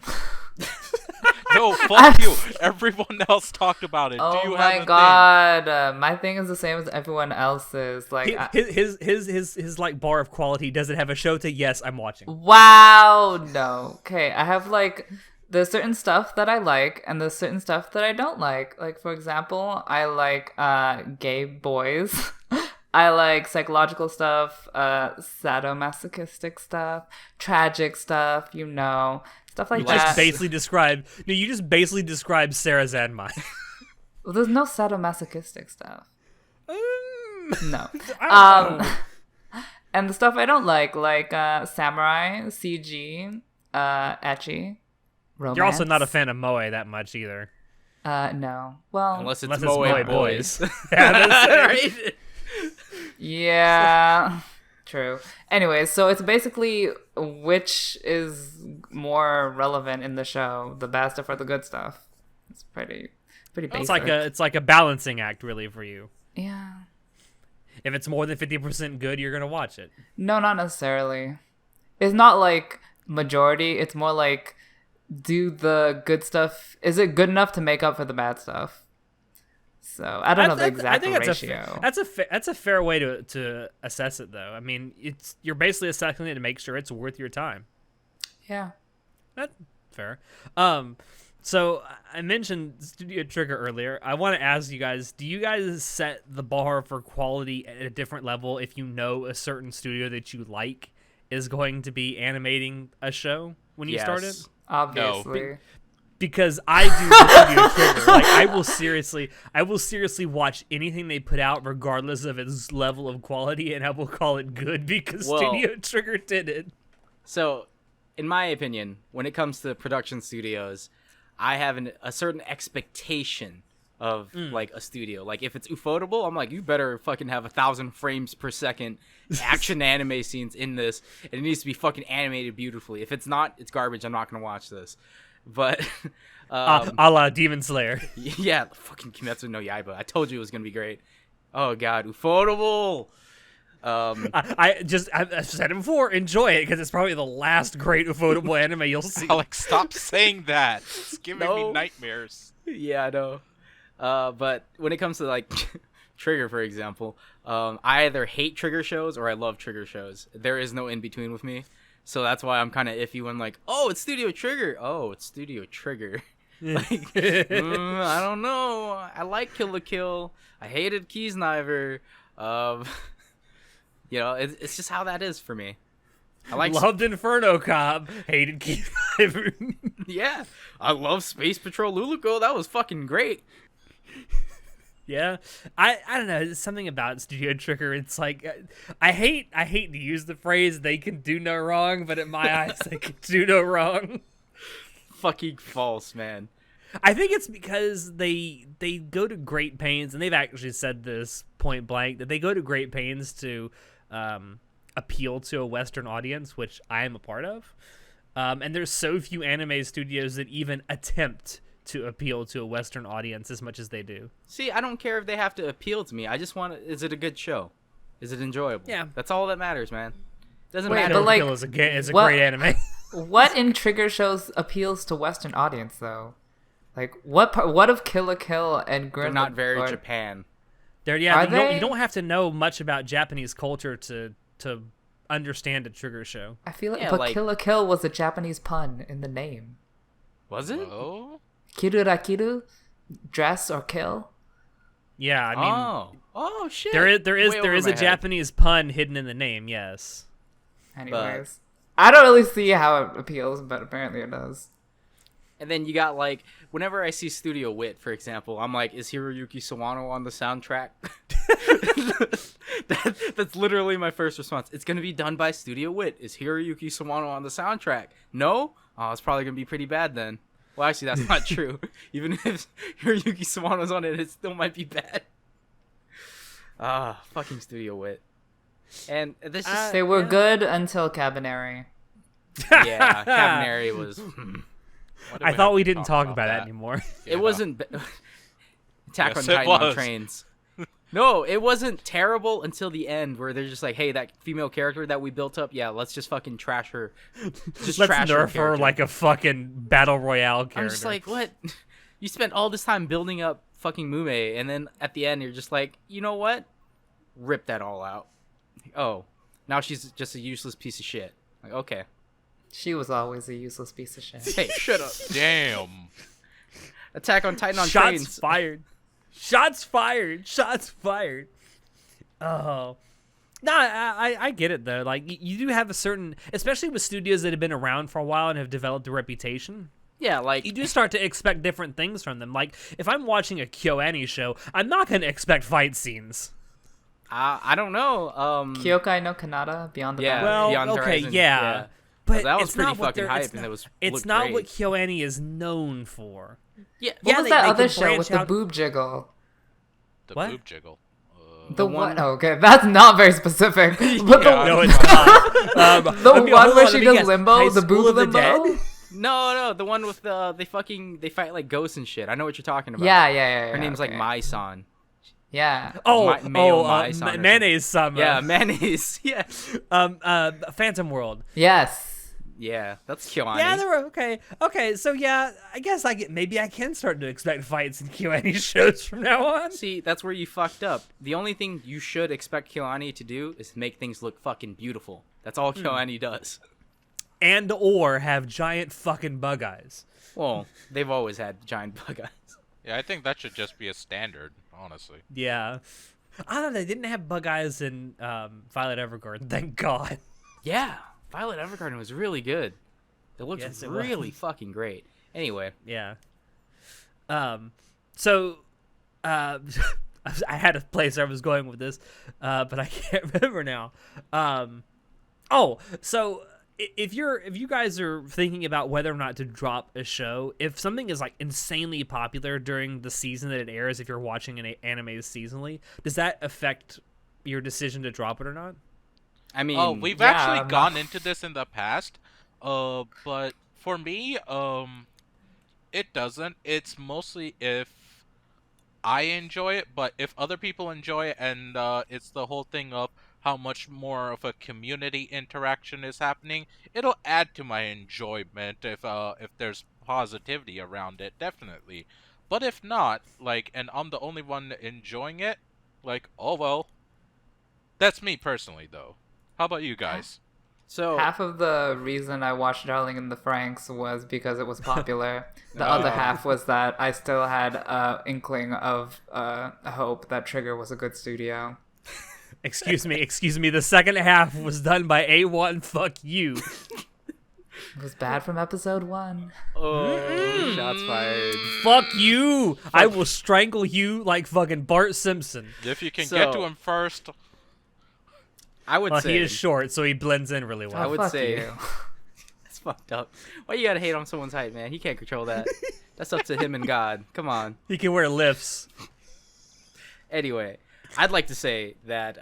No, fuck you. Everyone else talked about it. Oh Do you my have a god, my thing is the same as everyone else's. Like, his like bar of quality doesn't have a show to yes, I'm watching. wow, no. Okay, I have like there's certain stuff that I like and there's certain stuff that I don't like. Like, for example, I like gay boys. I like psychological stuff, sadomasochistic stuff, tragic stuff, stuff like You Just that. basically describe. No, you just basically describe Sarah Zanmai. Well, there's no sadomasochistic stuff. No. I don't know. And the stuff I don't like samurai, CG, ecchi, romance. You're also not a fan of Moe that much either. No. Well, Unless it's Unless Moe Moe Boys. Boys. Yeah, that's Right? yeah. True. Anyway, so it's basically which is more relevant in the show, the bad stuff or the good stuff. It's pretty basic. it's like a balancing act, really, for you. Yeah. If it's more than 50% good, you're gonna watch it. No, not necessarily. It's not like majority. It's more like, do the good stuff, is it good enough to make up for the bad stuff? So I don't know the exact ratio. That's a fair way to assess it, though. I mean, you're basically assessing it to make sure it's worth your time. Yeah. That's fair. So I mentioned Studio Trigger earlier. I want to ask you guys: do you guys set the bar for quality at a different level if you know a certain studio that you like is going to be animating a show when you start it? Obviously. Because I do the Studio Trigger. Like I will seriously watch anything they put out, regardless of its level of quality, and I will call it good because Studio Trigger did it. So, in my opinion, when it comes to production studios, I have a certain expectation of like a studio. Like if it's Ufotable, I'm like, you better fucking have 1,000 frames per second action anime scenes in this, and it needs to be fucking animated beautifully. If it's not, it's garbage. I'm not gonna watch this. But A la Demon Slayer. yeah, fucking Kimetsu no Yaiba. I told you it was gonna be great. Oh god, Ufotable. I've said it before. Enjoy it because it's probably the last great Ufotable anime you'll see. Alex, stop saying that. It's giving me No. nightmares. Yeah, I know. But when it comes to like Trigger, for example, I either hate Trigger shows or I love Trigger shows. There is no in between with me. So that's why I'm kind of iffy when like, oh, it's Studio Trigger. Oh, it's Studio Trigger. Like, I don't know. I like Kill la Kill. I hated Kiesniver. You know, it's just how that is for me. I like Loved Inferno Cop, hated Keith Iver. yeah, I love Space Patrol Luluco. That was fucking great. Yeah, I don't know. There's something about Studio Trigger. It's like I hate to use the phrase "they can do no wrong," but in my eyes, they can do no wrong. Fucking false, man. I think it's because they go to great pains, and they've actually said this point blank that they go to great pains to appeal to a Western audience, which I am a part of. And there's so few anime studios that even attempt to appeal to a Western audience as much as they do. See, I don't care if they have to appeal to me. I just want is it a good show? Is it enjoyable? Yeah. That's all that matters, man. Doesn't Wait, matter. but, like, Kill is a what- great anime. What in Trigger shows appeals to Western audience though? Like what of Kill la Kill and They're Grim? not very Japan. They're, Are they? you don't have to know much about Japanese culture to understand a Trigger show. I feel like, Yeah, but like- Kill la Kill was a Japanese pun in the name. Was it? Oh? Kirurakiru, dress or kill. Yeah, I mean, Oh shit. there Way is over a my head. Japanese pun hidden in the name. Yes. Anyways, I don't really see how it appeals, but apparently it does. And then you got like whenever I see Studio Wit, for example, I'm like, is Hiroyuki Sawano on the soundtrack? That's literally my first response. It's gonna be done by Studio Wit. Is Hiroyuki Sawano on the soundtrack? No? Oh, it's probably gonna be pretty bad then. Well, actually, that's not true. Even if Hiroyuki Sawano's on it, it still might be bad. Fucking Studio Wit. And this just They were good until Cabaneri. yeah, Cabaneri was. Why do I have thought to we didn't talk about that anymore. Yeah. It wasn't. Attack Yes, on it Titan on was. trains. No, it wasn't terrible until the end, where they're just like, "Hey, that female character that we built up, yeah, let's just fucking trash her. Just Let's trash nerf her character." like a fucking battle royale character. I'm just like, what? You spent all this time building up fucking Mume, and then at the end, you're just like, you know what? Rip that all out. Oh, now she's just a useless piece of shit. Like, okay, She was always a useless piece of shit. hey, shut up. Damn. Attack on Titan on shots trains. fired. Shots fired. Shots fired. Oh. No, I get it though. Like you do have a certain, especially with studios that have been around for a while and have developed a reputation. Yeah, like You do start to expect different things from them. Like if I'm watching a KyoAni show, I'm not going to expect fight scenes. I don't know. Kyokai no Kanata, Beyond the Yeah. Boundary. Well, Beyond okay, Horizon, yeah. yeah. but that was it's pretty not what fucking they're- hype, it's and not- it was It's looked not great. what KyoAni is known for. Yeah, What Yeah, was they- that they other can show branch with the out- boob jiggle? The What? boob jiggle. The one- what? Okay, that's not very specific. But Yeah. No, it's not. the Let me- one hold where on, she let me does guess. limbo, High the School boob of the limbo. Dead? no, the one with they fight like ghosts and shit. I know what you're talking about. Yeah. Her name's like okay. Mai-san. Mayonnaise Mai-san or mayonnaise summer. Yeah, mayonnaise. Yeah. Phantom World. Yes. Yeah, that's KyoAni. Yeah, they were okay. Okay, so yeah, I guess maybe I can start to expect fights in KyoAni shows from now on. See, that's where you fucked up. The only thing you should expect KyoAni to do is make things look fucking beautiful. That's all KyoAni does. And or have giant fucking bug eyes. Well, they've always had giant bug eyes. Yeah, I think that should just be a standard, honestly. Yeah. I don't know, they didn't have bug eyes in Violet Evergarden, thank God. Yeah, Violet Evergarden was really good. It looked Yes, it really fucking great. Anyway, Yeah. So I had a place I was going with this, but I can't remember now. So if you guys are thinking about whether or not to drop a show, if something is like insanely popular during the season that it airs, if you're watching an anime seasonally, does that affect your decision to drop it or not? I mean, Oh, we've yeah, actually gone into this in the past, but for me, it doesn't. It's mostly if I enjoy it, but if other people enjoy it, and it's the whole thing of how much more of a community interaction is happening, it'll add to my enjoyment if there's positivity around it, definitely. But if not, like, and I'm the only one enjoying it, like, oh well. That's me personally, though. How about you guys? so Half of the reason I watched Darling in the Franxx was because it was popular. The other half was that I still had a inkling of hope that Trigger was a good studio. Excuse me. The second half was done by A1. Fuck you. It was bad from episode 1. oh, shots fired. Fuck you. I will strangle you like fucking Bart Simpson. If you can get to So- him first, I would Well, say he is short, so he blends in really I well. would Fuck say- you. It's fucked up. Why you gotta hate on someone's height, man? He can't control that. That's up to him and God. Come on. He can wear lifts. Anyway, I'd like to say that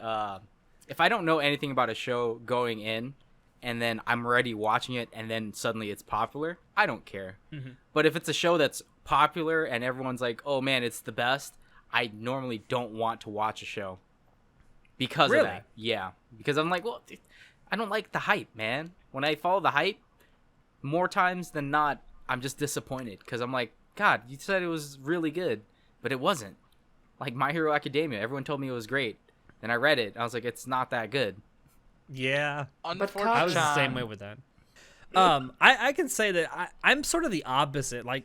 if I don't know anything about a show going in, and then I'm already watching it, and then suddenly it's popular, I don't care. But if it's a show that's popular and everyone's like, "Oh man, it's the best," I normally don't want to watch a show because Really? of that. Yeah, because I'm like, well, I don't like the hype, man. When I follow the hype, more times than not, I'm just disappointed because I'm like, God, you said it was really good, but it wasn't. Like My Hero Academia, everyone told me it was great. Then I read it, and I was like, it's not that good. Yeah. unfortunately, I was the John. same way with that. I can say that I'm sort of the opposite. Like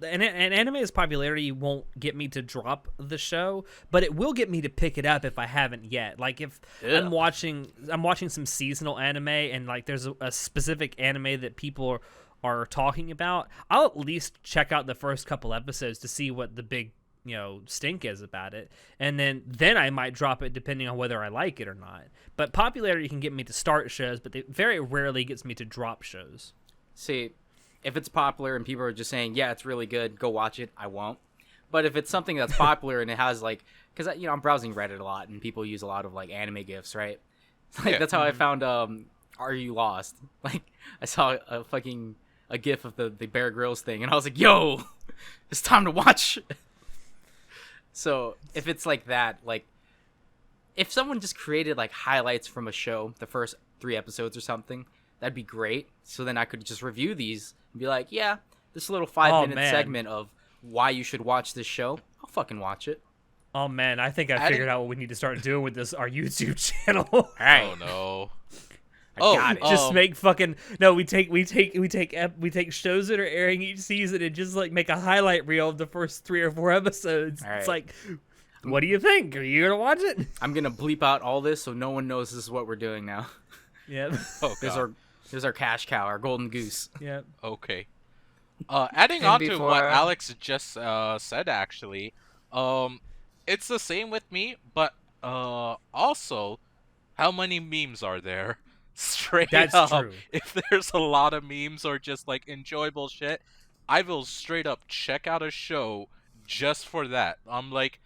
an anime's popularity won't get me to drop the show, but it will get me to pick it up if I haven't yet. Like if Yeah. I'm watching some seasonal anime and like there's a specific anime that people are talking about, I'll at least check out the first couple episodes to see what the big stink is about it, and then I might drop it depending on whether I like it or not. But popularity can get me to start shows, but it very rarely gets me to drop shows. See, if it's popular and people are just saying, yeah, it's really good, go watch it, I won't. But if it's something that's popular and it has like, because I'm browsing Reddit a lot and people use a lot of like anime gifs, right? Like Yeah. that's how I found Are You Lost? Like I saw a gif of the Bear Grylls thing, and I was like, yo, it's time to watch. So if it's like that, like if someone just created like highlights from a show, the first 3 episodes or something, that'd be great. So then I could just review these and be like, yeah, this little 5-minute man. segment of why you should watch this show, I'll fucking watch it. Oh man, I think I Adding- figured out what we need to start doing with this our YouTube channel. All right, oh no. I got it. Just make fucking no. We take shows that are airing each season and just like make a highlight reel of the first 3 or 4 episodes. All It's right. like, what do you think? Are you gonna watch it? I'm gonna bleep out all this so no one knows this is what we're doing now. Yeah, Oh god. Here's our cash cow, our golden goose. yeah. Okay. Adding And on to what before- Alex just said, actually, it's the same with me, but also, how many memes are there? Straight That's up. true. If there's a lot of memes or just like enjoyable shit, I will straight up check out a show just for that. I'm like,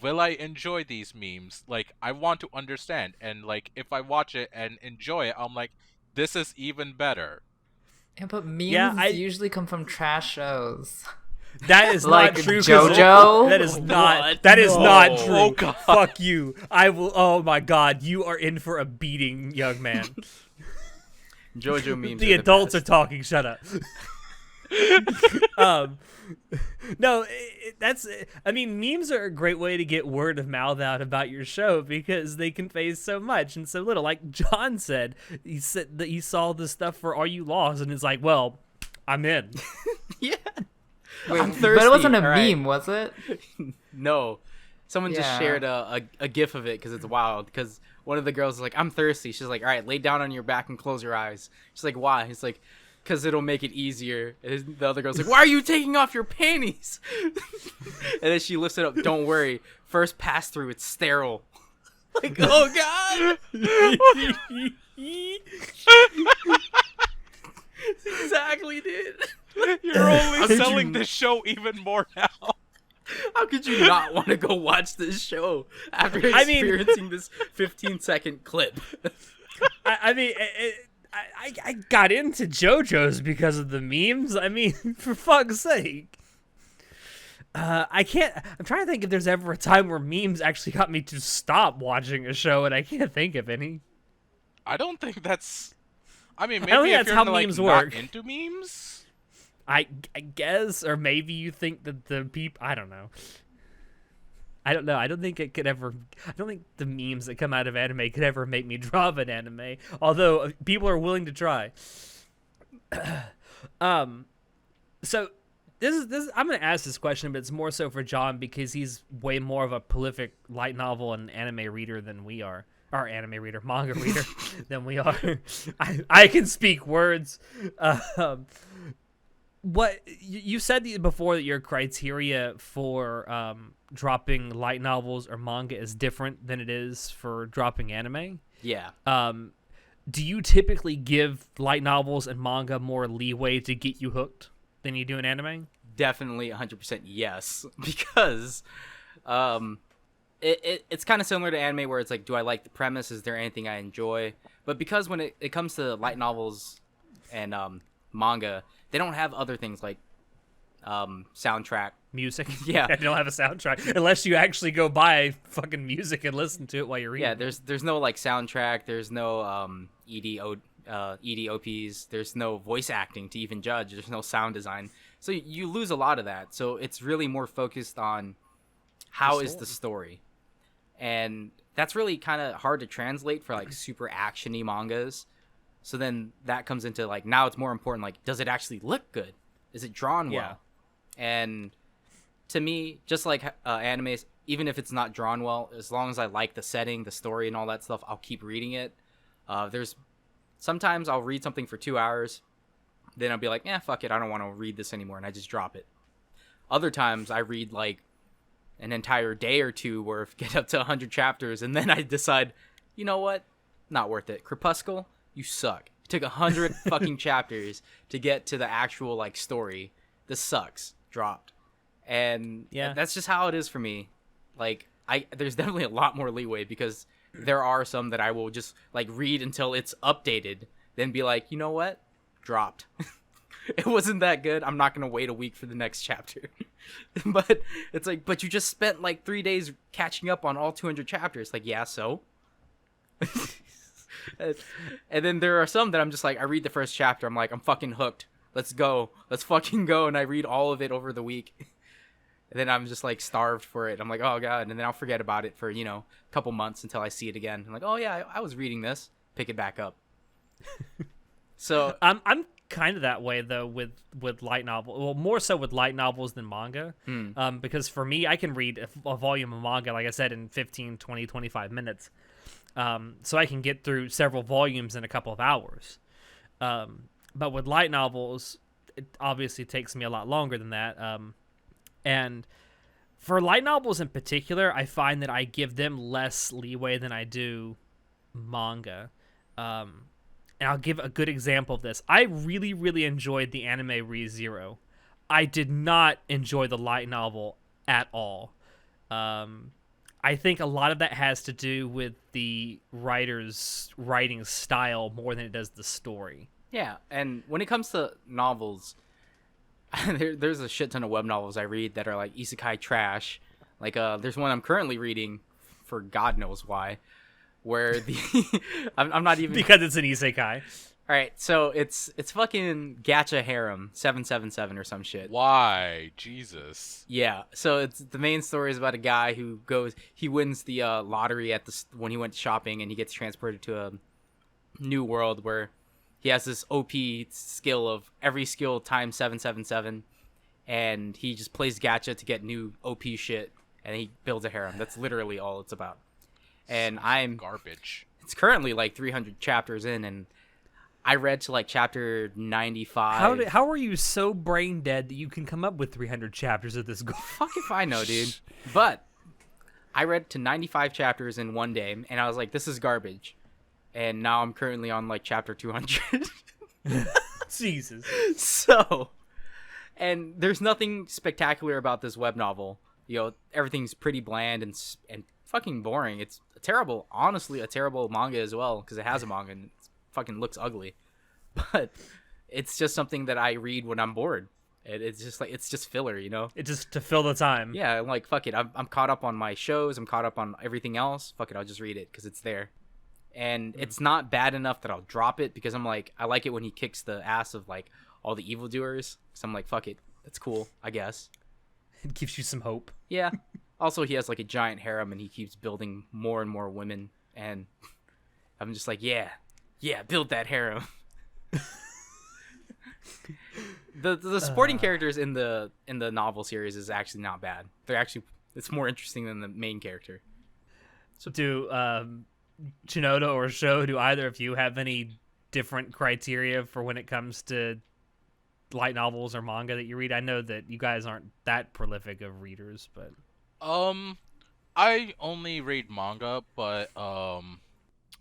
will I enjoy these memes? Like, I want to understand. And like, if I watch it and enjoy it, I'm like, this is even better. Yeah, but Yeah, memes usually come from trash shows. That is Like not true. 'Cause JoJo? That is not. What? That is No. not true. Oh, God. Fuck you. I will. Oh my God. You are in for a beating, young man. JoJo memes. The are adults are best. talking. Shut up. No, that's. I mean, memes are a great way to get word of mouth out about your show because they convey so much and so little. Like John said that he saw the stuff for Are You Lost, and it's like, well, I'm in. Yeah. Wait, I'm but thirsty, it wasn't a all right? meme, was it? No. Someone just Yeah. shared a gif of it because it's wild. Because one of the girls is like, I'm thirsty. She's like, all right, lay down on your back and close your eyes. She's like, why? He's like, because it'll make it easier. And the other girl's like, why are you taking off your panties? And then she lifts it up. Don't worry. First pass through, it's sterile. Like, oh, God. Exactly, dude. You're only could selling you- this show even more now. How could you not want to go watch this show after I mean- experiencing this 15-second clip? I mean, I got into JoJo's because of the memes. I mean, for fuck's sake. I can't. I'm trying to think if there's ever a time where memes actually got me to stop watching a show, and I can't think of any. I don't think that's. I mean, I maybe don't think if that's you're how like, memes not work. into memes. I guess, or maybe you think that the people. I don't know. I don't know. I don't think it could ever. I don't think the memes that come out of anime could ever make me drop an anime. Although people are willing to try. So this I'm gonna ask this question, but it's more so for John because he's way more of a prolific light novel and anime reader than we are. Or anime reader, manga reader than we are. I can speak words. What you said before that your criteria for dropping light novels or manga is different than it is for dropping anime. Yeah. Do you typically give light novels and manga more leeway to get you hooked than you do in anime? Definitely 100% yes. Because it's kind of similar to anime where it's like, do I like the premise? Is there anything I enjoy? But because when it comes to light novels and manga, they don't have other things like soundtrack. Music. Yeah. They don't have a soundtrack unless you actually go buy fucking music and listen to it while you're reading. Yeah, there's no like soundtrack. There's no EDOPs. There's no voice acting to even judge. There's no sound design. So you lose a lot of that. So it's really more focused on how is the story. And that's really kind of hard to translate for like super actiony mangas. So then that comes into like, now it's more important, like, does it actually look good? Is it drawn well? And to me, just like animes, even if it's not drawn well, as long as I like the setting, the story, and all that stuff, I'll keep reading it. There's sometimes I'll read something for 2 hours, then I'll be like, fuck it, I don't want to read this anymore, and I just drop it. Other times I read like an entire day or two worth, get up to 100 chapters, and then I decide, you know what, not worth it. Crepuscle, you suck. It took 100 fucking chapters to get to the actual like story. This sucks. Dropped. And that's just how it is for me. Like, there's definitely a lot more leeway because there are some that I will just like read until it's updated, then be like, you know what, dropped. It wasn't that good. I'm not gonna wait a week for the next chapter. But it's like, but you just spent like 3 days catching up on all 200 chapters. Like, yeah, so. And then there are some that I'm just like, I read the first chapter, I'm like, I'm fucking hooked. Let's fucking go. And I read all of it over the week. And then I'm just like starved for it. I'm like, oh god. And then I'll forget about it for, a couple months until I see it again. I'm like, oh yeah, I was reading this. Pick it back up. So I'm kind of that way though with light novel. Well, more so with light novels than manga. Because for me, I can read a volume of manga, like I said, in 15, 20, 25 minutes. So I can get through several volumes in a couple of hours. But with light novels, it obviously takes me a lot longer than that. And for light novels in particular, I find that I give them less leeway than I do manga. and I'll give a good example of this. I really, really enjoyed the anime Re:Zero. I did not enjoy the light novel at all. I think a lot of that has to do with the writer's writing style more than it does the story. Yeah, and when it comes to novels, there's a shit ton of web novels I read that are like isekai trash. Like there's one I'm currently reading for God knows why, where the I'm not even Because it's an isekai. All right, so it's fucking Gacha Harem 777 or some shit. Why? Jesus. Yeah, so it's the main story is about a guy who he wins the lottery at when he went shopping, and he gets transported to a new world where he has this OP skill of every skill times 777, and he just plays gacha to get new OP shit, and he builds a harem. That's literally all it's about. And Garbage. It's currently like 300 chapters in, and I read to like chapter 95. How are you so brain dead that you can come up with 300 chapters of this? Fuck if I know, dude. But I read to 95 chapters in one day, and I was like, this is garbage. And now I'm currently on like chapter 200. Jesus. So, and there's nothing spectacular about this web novel. You know, everything's pretty bland and fucking boring. It's honestly a terrible manga as well, because it has a manga and it fucking looks ugly. But it's just something that I read when I'm bored. It's just filler, you know? It's just to fill the time. Yeah, I'm like, fuck it. I'm caught up on my shows. I'm caught up on everything else. Fuck it, I'll just read it because it's there. And it's not bad enough that I'll drop it, because I'm like, I like it when he kicks the ass of like all the evildoers. So I'm like, fuck it, that's cool, I guess. It gives you some hope. Yeah. Also, he has like a giant harem, and he keeps building more and more women, and I'm just like, yeah, build that harem. The supporting characters in the novel series is actually not bad. It's more interesting than the main character. So do Shinoda or Sho, do either of you have any different criteria for when it comes to light novels or manga that you read? I know that you guys aren't that prolific of readers, but I only read manga, but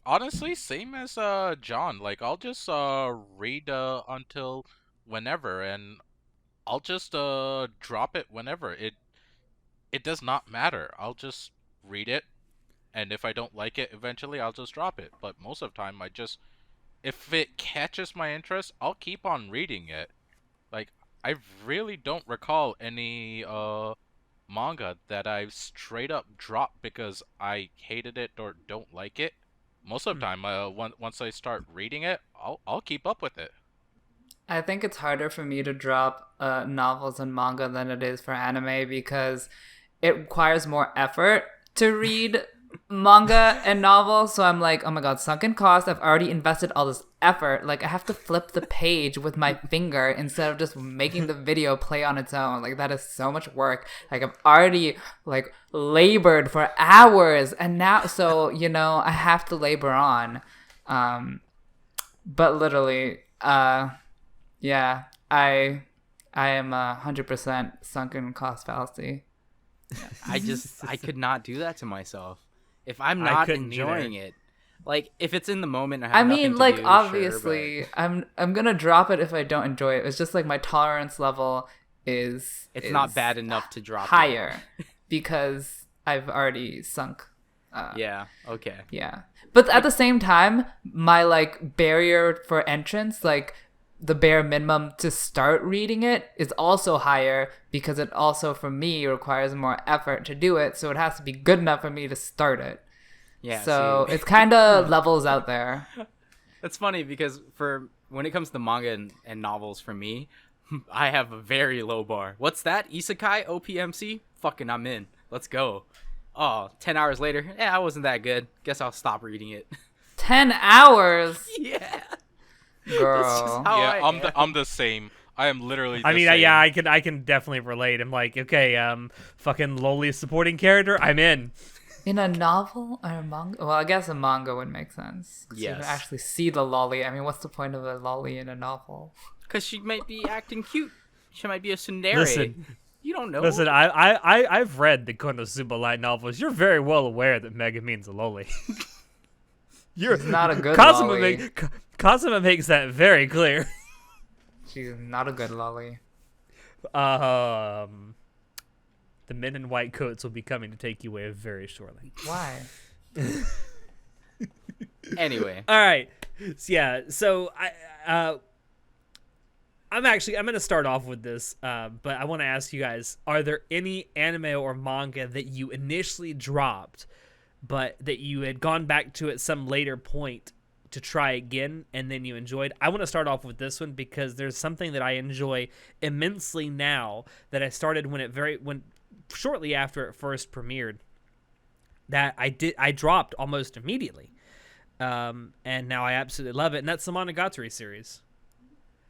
honestly, same as John. Like, I'll just read until whenever, and I'll just drop it whenever. It does not matter. I'll just read it, and if I don't like it, eventually I'll just drop it. But most of the time, if it catches my interest, I'll keep on reading it. Like, I really don't recall any manga that I straight up dropped because I hated it or don't like it. Most of the time, once I start reading it, I'll keep up with it. I think it's harder for me to drop novels and manga than it is for anime, because it requires more effort to read manga and novels. So I'm like, oh my god, sunken cost. I've already invested all this effort. Like, I have to flip the page with my finger instead of just making the video play on its own. Like, that is so much work. Like, I've already like labored for hours, and now, so you know, I have to labor on. But literally, yeah, I am 100% sunken cost fallacy. I could not do that to myself. If I'm not enjoying it, like if it's in the moment, I mean, like, do, obviously, sure, I'm gonna drop it if I don't enjoy it. It's just like my tolerance level is not bad enough to drop higher because I've already sunk. Yeah. Okay. Yeah, but at the same time, my like barrier for entrance, like the bare minimum to start reading it, is also higher because it also, for me, requires more effort to do it. So it has to be good enough for me to start it. Yeah. So it's kind of levels out there. That's funny because when it comes to manga and novels, for me, I have a very low bar. What's that? Isekai? OPMC? Fucking I'm in. Let's go. Oh, 10 hours later, I wasn't that good. Guess I'll stop reading it. 10 hours? Yeah. Girl. I'm the same. I am literally the same. Yeah, I can definitely relate. I'm like, okay, fucking lowly supporting character, I'm in. In a novel or a manga? Well, I guess a manga would make sense. Yes. You can actually see the lolly. I mean, what's the point of a lolly in a novel? Because she might be acting cute. She might be a tsundere. Listen. You don't know. Listen, I've read the Konosuba light novels. You're very well aware that Mega means a loli. It's not a good Kazuma lolly. Kazuma makes that very clear. She's not a good lolly. The men in white coats will be coming to take you away very shortly. Why? Anyway, All right. So I'm going to start off with this, but I want to ask you guys: are there any anime or manga that you initially dropped, but that you had gone back to at some later point to try again, and then you enjoyed? I want to start off with this one because there's something that I enjoy immensely now that I started when shortly after it first premiered. That I dropped almost immediately. And now I absolutely love it, and that's the Monogatari series.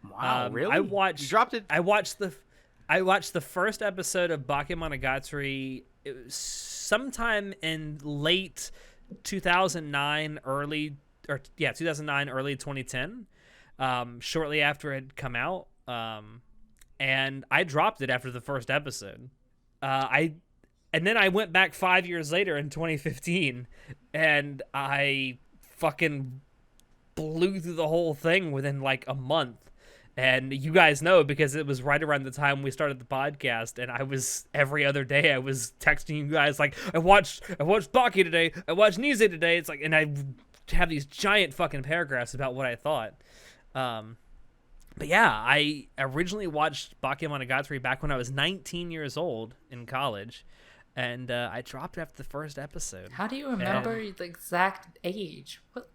wow, really? I watched. You dropped it. I watched the first episode of Bakemonogatari. It was sometime in late 2009, early 2010. Shortly after it had come out, and I dropped it after the first episode. And then I went back 5 years later in 2015, and I fucking blew through the whole thing within like a month. And you guys know because it was right around the time we started the podcast, and I was every other day I was texting you guys like, I watched Baki today, I watched Nize today. It's like, and I have these giant fucking paragraphs about what I thought. But yeah, I originally watched Bakemonogatari back when I was 19 years old in college. And I dropped after the first episode. How do you remember the exact age? What?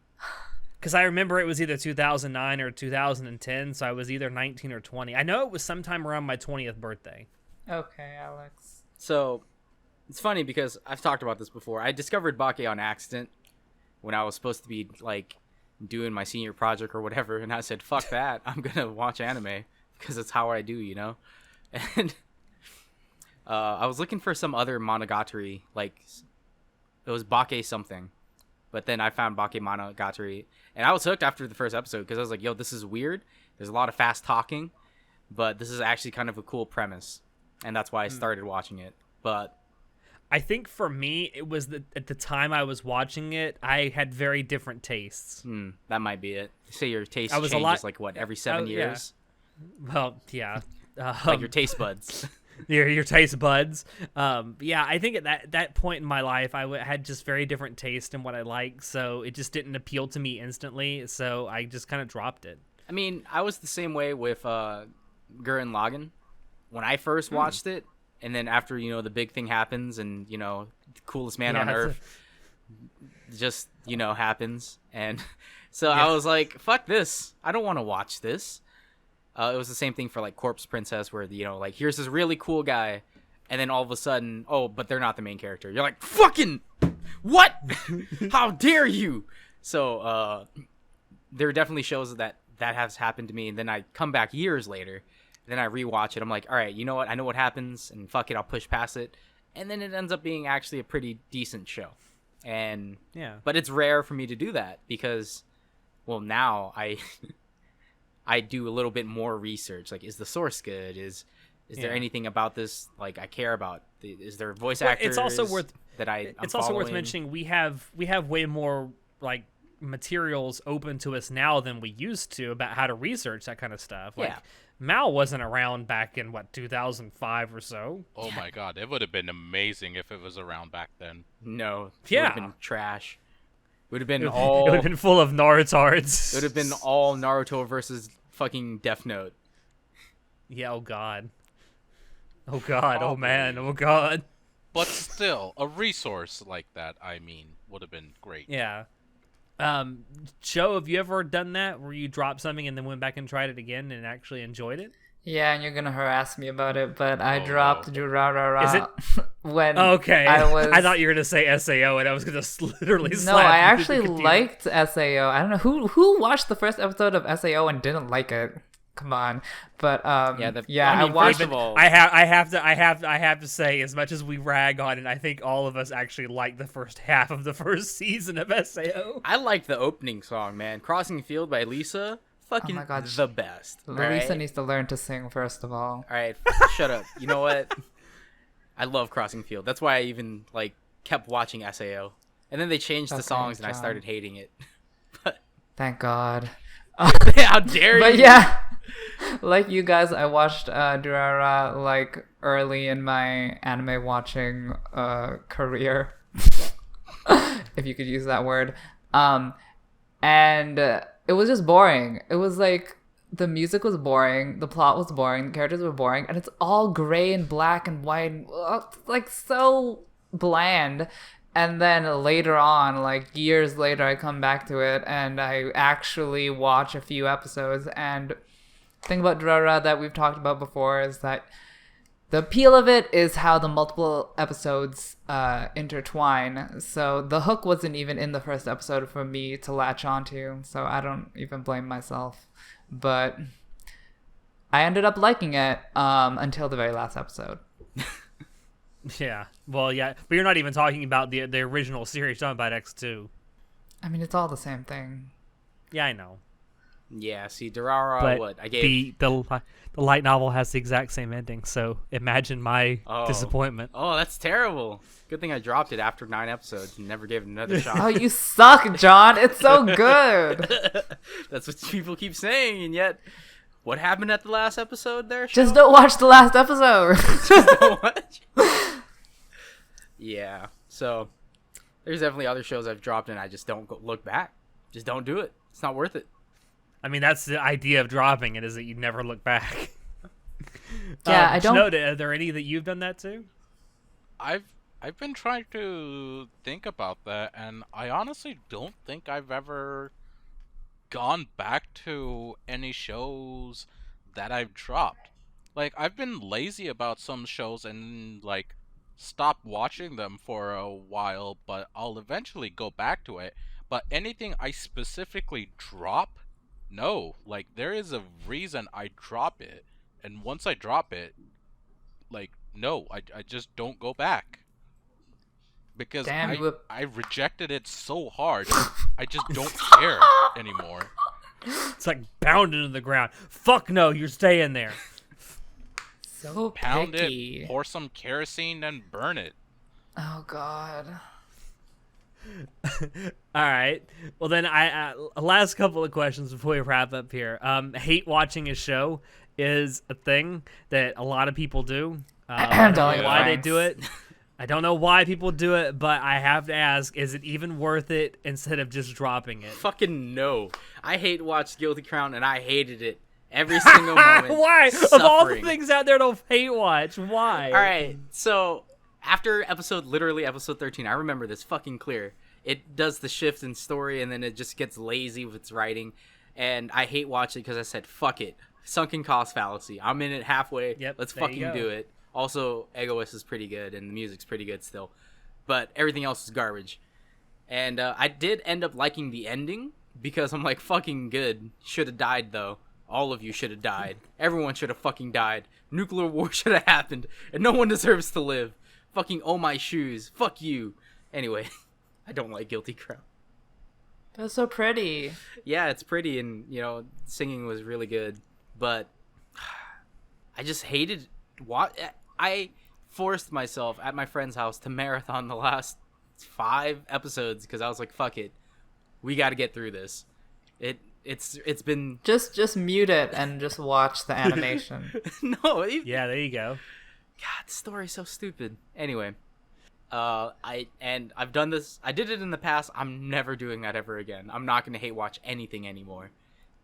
Because I remember it was either 2009 or 2010, so I was either 19 or 20. I know it was sometime around my 20th birthday. Okay, Alex. So it's funny because I've talked about this before. I discovered Bake on accident when I was supposed to be like doing my senior project or whatever, and I said, "Fuck that! I'm gonna watch anime because it's how I do," you know. And I was looking for some other Monogatari, like it was Bake something, but then I found Bakemonogatari, and I was hooked after the first episode because I was like, "Yo, this is weird. There's a lot of fast talking, but this is actually kind of a cool premise," and that's why I started watching it. But I think for me, it was at the time I was watching it, I had very different tastes. that might be it. You say your taste I was a changes lot- like what every 7 yeah. years, Well, yeah. like your taste buds. your taste buds. Yeah, I think at that point in my life, I had just very different taste in what I like, so it just didn't appeal to me instantly, so I just kind of dropped it. I mean, I was the same way with Gurren Lagann when I first watched it, and then after, you know, the big thing happens and, you know, the coolest man on earth just, you know, happens. And so I was like, fuck this. I don't want to watch this. It was the same thing for like Corpse Princess where, you know, like here's this really cool guy. And then all of a sudden, oh, but they're not the main character. You're like, fucking what? How dare you? So there are definitely shows that has happened to me. And then I come back years later. Then I rewatch it. I'm like, all right, you know what? I know what happens, and fuck it, I'll push past it. And then it ends up being actually a pretty decent show. And Yeah. but it's rare for me to do that because, well, now I do a little bit more research. Like, is the source good? Is there anything about this like I care about? Is there voice actors? It's also worth that I'm It's also worth following? mentioning we have way more like materials open to us now than we used to about how to research that kind of stuff. Like, Yeah. Mal wasn't around back in 2005 or so. Oh my god, it would have been amazing if it was around back then. No, it Yeah. would have been trash. It would have been It all. would have been full of Narutards. It would have been all Naruto versus fucking Death Note. Yeah. Oh god. Oh god. Oh man. Oh god. But still, a resource like that, I mean, would have been great. Yeah. Joe, have you ever done that where you dropped something and then went back and tried it again and actually enjoyed it? Yeah, and you're gonna harass me about it, but I Oh, dropped no. Durarara Is it- when Okay. I thought you were gonna say SAO and I was gonna literally No, slap I you actually with the computer. liked SAO. I don't know who watched the first episode of SAO and didn't like it. Come on, but I mean, watched. first of all, I have to say, as much as we rag on it, I think all of us actually liked the first half of the first season of SAO. I like the opening song, man. Crossing Field by Lisa. Fucking my God. the best. Lisa alright? needs to learn to sing first of all. Alright, shut up. You know what? I love Crossing Field. That's why I even, like, kept watching SAO. And then they changed the Okay, songs and I John. started hating it. But Thank God. How dare you? But yeah, like you guys, I watched Durara like early in my anime watching career, if you could use that word. And it was just boring. It was like the music was boring, the plot was boring, the characters were boring, and it's all gray and black and white, and, like so bland. And then later on, like years later, I come back to it and I actually watch a few episodes. And the thing about Durara that we've talked about before is that the appeal of it is how the multiple episodes intertwine. So the hook wasn't even in the first episode for me to latch onto. So I don't even blame myself. But I ended up liking it until the very last episode. Yeah. Well, yeah. But you're not even talking about the original series, talking about X2. I mean, it's all the same thing. Yeah, I know. Yeah, see, Durara, But what? I gave... the light novel has the exact same ending, so imagine my disappointment. Oh, that's terrible. Good thing I dropped it after 9 episodes and never gave it another shot. Oh, you suck, John. It's so good. That's what people keep saying, and yet... What happened at the last episode there, Sean? Just don't watch the last episode. Yeah, so there's definitely other shows I've dropped and I just don't look back. Just don't do it. It's not worth it. I mean, that's the idea of dropping it, is that you never look back. Yeah, I don't... Shinoda, are there any that you've done that too? I've been trying to think about that, and I honestly don't think I've ever gone back to any shows that I've dropped. Like, I've been lazy about some shows and like stop watching them for a while, but I'll eventually go back to it. But anything I specifically drop, no. Like, there is a reason I drop it, and once I drop it, like, no, I just don't go back. Because I rejected it so hard, I just don't care anymore. It's like bound into the ground. Fuck no, you're staying there. So Pound picky. it, pour some kerosene, and burn it. Oh, God. All right. Well, then, last couple of questions before we wrap up here. Hate watching a show is a thing that a lot of people do. I don't know why they do it. I don't know why people do it, but I have to ask, is it even worth it instead of just dropping it? Fucking no. I hate watched Guilty Crown and I hated it every single moment. Why? Suffering. Of all the things out there to hate watch, why? All right, so after literally episode 13, I remember this fucking clear. It does the shift in story and then it just gets lazy with its writing. And I hate watching it because I said, fuck it. Sunken cost fallacy. I'm in it halfway. Yep, Let's there you fucking go. do it. Also, Egoist is pretty good, and the music's pretty good still. But everything else is garbage. And I did end up liking the ending, because I'm like, fucking good. Should have died, though. All of you should have died. Everyone should have fucking died. Nuclear war should have happened, and no one deserves to live. Fucking oh my shoes. Fuck you. Anyway, I don't like Guilty Crown. That's so pretty. Yeah, it's pretty, and, singing was really good. But I just hated... I forced myself at my friend's house to marathon the last 5 episodes because I was like, fuck it, we got to get through this. It's been Just mute it and just watch the animation. no. Yeah, there you go. God, the story's so stupid. Anyway, I've done this. I did it in the past. I'm never doing that ever again. I'm not gonna hate watch anything anymore.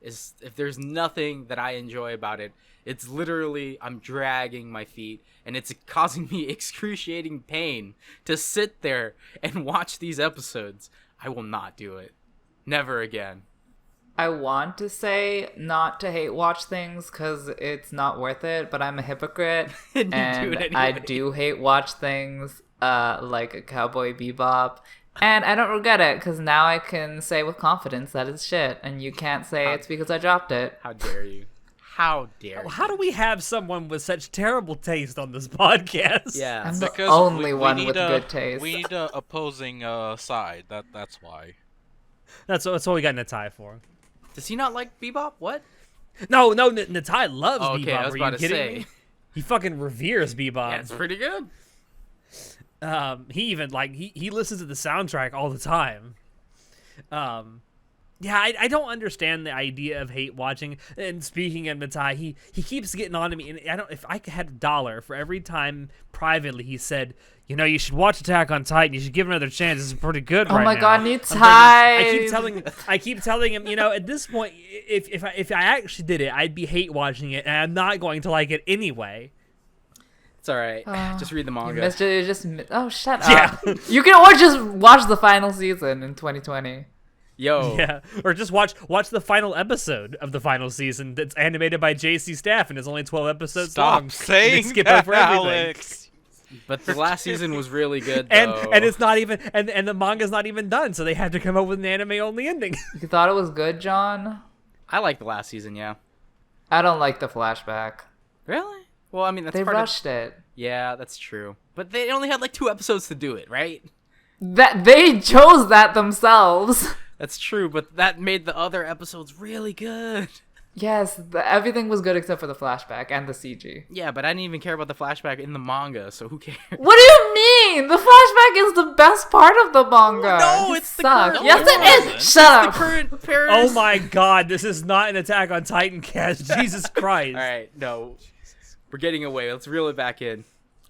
If there's nothing that I enjoy about it, it's literally I'm dragging my feet and it's causing me excruciating pain to sit there and watch these episodes. I will not do it. Never again. I want to say not to hate watch things because it's not worth it, but I'm a hypocrite. And you and do it I anyway. do hate watch things like Cowboy Bebop. And I don't regret it because now I can say with confidence that it's shit. And you can't say it's because I dropped it. How dare you? How dare you? How do we have someone with such terrible taste on this podcast? Yeah. I'm the Because only we one need with good taste. We need a opposing side. That's why. That's what we got Natai for. Does he not like Bebop? What? No, Natai loves Oh, okay, Bebop. I was Are about you to kidding say. me? He fucking reveres Yeah, Bebop. it's pretty good. He even he listens to the soundtrack all the time. Yeah, I don't understand the idea of hate watching. And speaking of Natai, he keeps getting on to me. And I don't. If I had $1 for every time privately he said, you should watch Attack on Titan. You should give it another chance. This is pretty good right now. Oh my god, I'm Natai. I keep telling him. At this point, if I actually did it, I'd be hate watching it, and I'm not going to like it anyway. It's all right. Just read the manga. Oh, shut up. Yeah. You can just watch the final season in 2020. Yo. Yeah, or just watch the final episode of the final season that's animated by JC Staff and is only 12 episodes long. Stop saying skip that, over everything. Alex. But the last season was really good, And though. and it's not even and the manga's not even done, so they had to come up with an anime only ending. You thought it was good, John? I like the last season, yeah. I don't like the flashback. Really? Well, I mean, that's They part rushed of... it. Yeah, that's true. But they only had like 2 episodes to do it, right? That they chose that themselves. That's true, but that made the other episodes really good. Yes, everything was good except for the flashback and the CG. Yeah, but I didn't even care about the flashback in the manga, so who cares? What do you mean? The flashback is the best part of the manga. No, You it's the suck. current- Yes, No, it it wasn't. is. Shut The up. current Paris. Oh my god, this is not an Attack on Titan cast. Jesus Christ. All right, no, we're getting away. Let's reel it back in.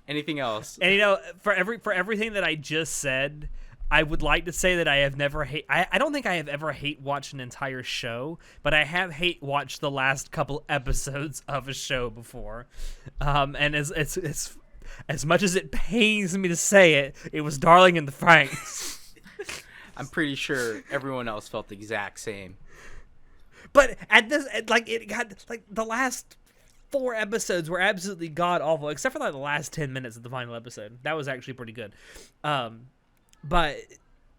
Anything else? And for everything that I just said, I would like to say that I have never I don't think I have ever hate watched an entire show, but I have hate watched the last couple episodes of a show before. And it's as much as it pains me to say it, it was Darling in the Franxx. I'm pretty sure everyone else felt the exact same. But it got the last 4 episodes were absolutely god awful, except for the last 10 minutes of the final episode. That was actually pretty good. But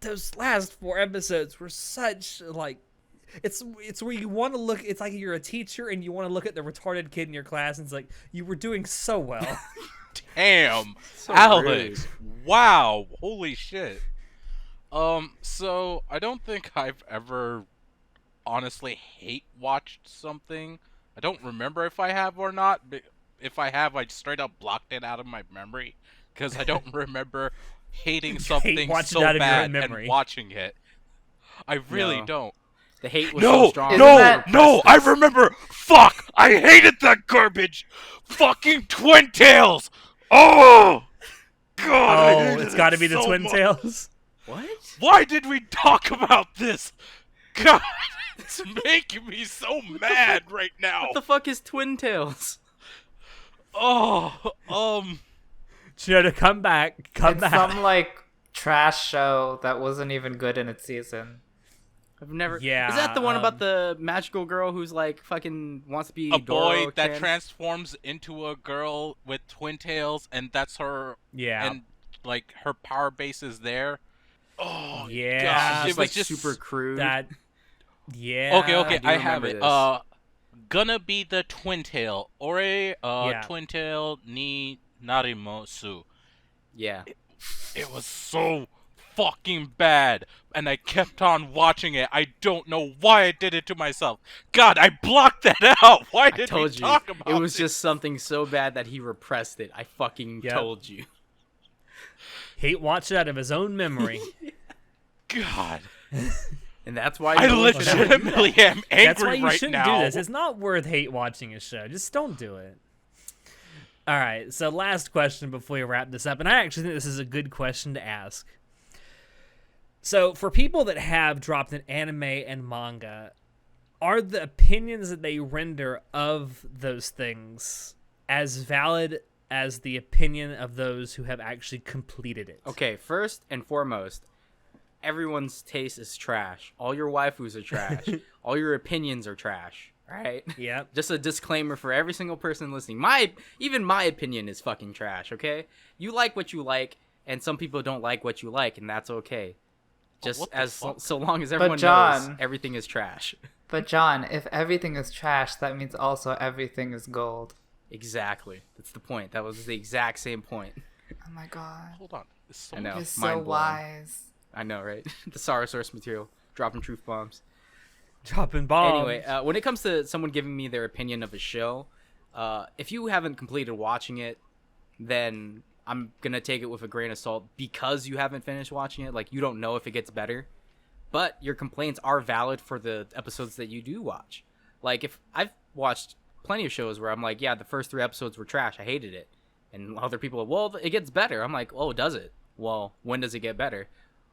those last 4 episodes were such it's where you want to look. It's like you're a teacher and you want to look at the retarded kid in your class and it's like, you were doing so well. Damn, So Alex. Wow, holy shit. So I don't think I've ever honestly hate watched something. I don't remember if I have or not. But if I have, I straight up blocked it out of my memory because I don't remember hating something watch it so out of your bad memory. and watching it. I really No. don't. The hate was No, so strong. Isn't that- no, I remember. Fuck, I hated that garbage. Fucking Twin Tails. Oh, God. I Oh, hated it's got to it be the so Twin much. Tails. What? Why did we talk about this? God, it's making me so mad right now. What the fuck is Twin Tails? Oh, To come back. It's some trash show that wasn't even good in its season. I've never. Yeah, Is that the one about the magical girl who's like fucking wants to be a boy that Doro-chan? transforms into a girl with twin tails, and that's her. Yeah. And like her power base is there. Oh Yeah. gosh, Just it was like just super crude. that. Yeah. Okay, I do I have remember it. this. Gonna be the twin tail. Ore, Yeah. twin tail ni narimosu. Yeah. It was so fucking bad, and I kept on watching it. I don't know why I did it to myself. God, I blocked that out. Why I did told we you. talk about It was this? just something so bad that he repressed it. I fucking Yep. told you. Hate watched it out of his own memory. God. And that's why I no one should ever do that. legitimately am angry That's why you right shouldn't now. do this. It's not worth hate watching a show. Just don't do it. All right. So last question before we wrap this up, and I actually think this is a good question to ask. So for people that have dropped an anime and manga, are the opinions that they render of those things as valid as the opinion of those who have actually completed it? Okay, first and foremost, everyone's taste is trash. All your waifus are trash. All your opinions are trash. Right? Yep. Just a disclaimer for every single person listening. Even my opinion is fucking trash, okay? You like what you like, and some people don't like what you like, and that's okay. Just what the as fuck? so long as everyone knows John- everything is trash. But John, if everything is trash, that means also everything is gold. Exactly. That's the point. That was the exact same point. Oh my god. Hold on. It's so I know. You're so mind blown. wise. I know, right? The Sara source material. Dropping truth bombs. Dropping bombs. Anyway, when it comes to someone giving me their opinion of a show, if you haven't completed watching it, then I'm gonna take it with a grain of salt because you haven't finished watching it. Like, you don't know if it gets better. but your complaints are valid for the episodes that you do watch. Like, if I've watched plenty of shows where I'm like, yeah, the first 3 episodes were trash, I hated it, and other people are, well, it gets better. I'm like, oh, does it? Well, when does it get better?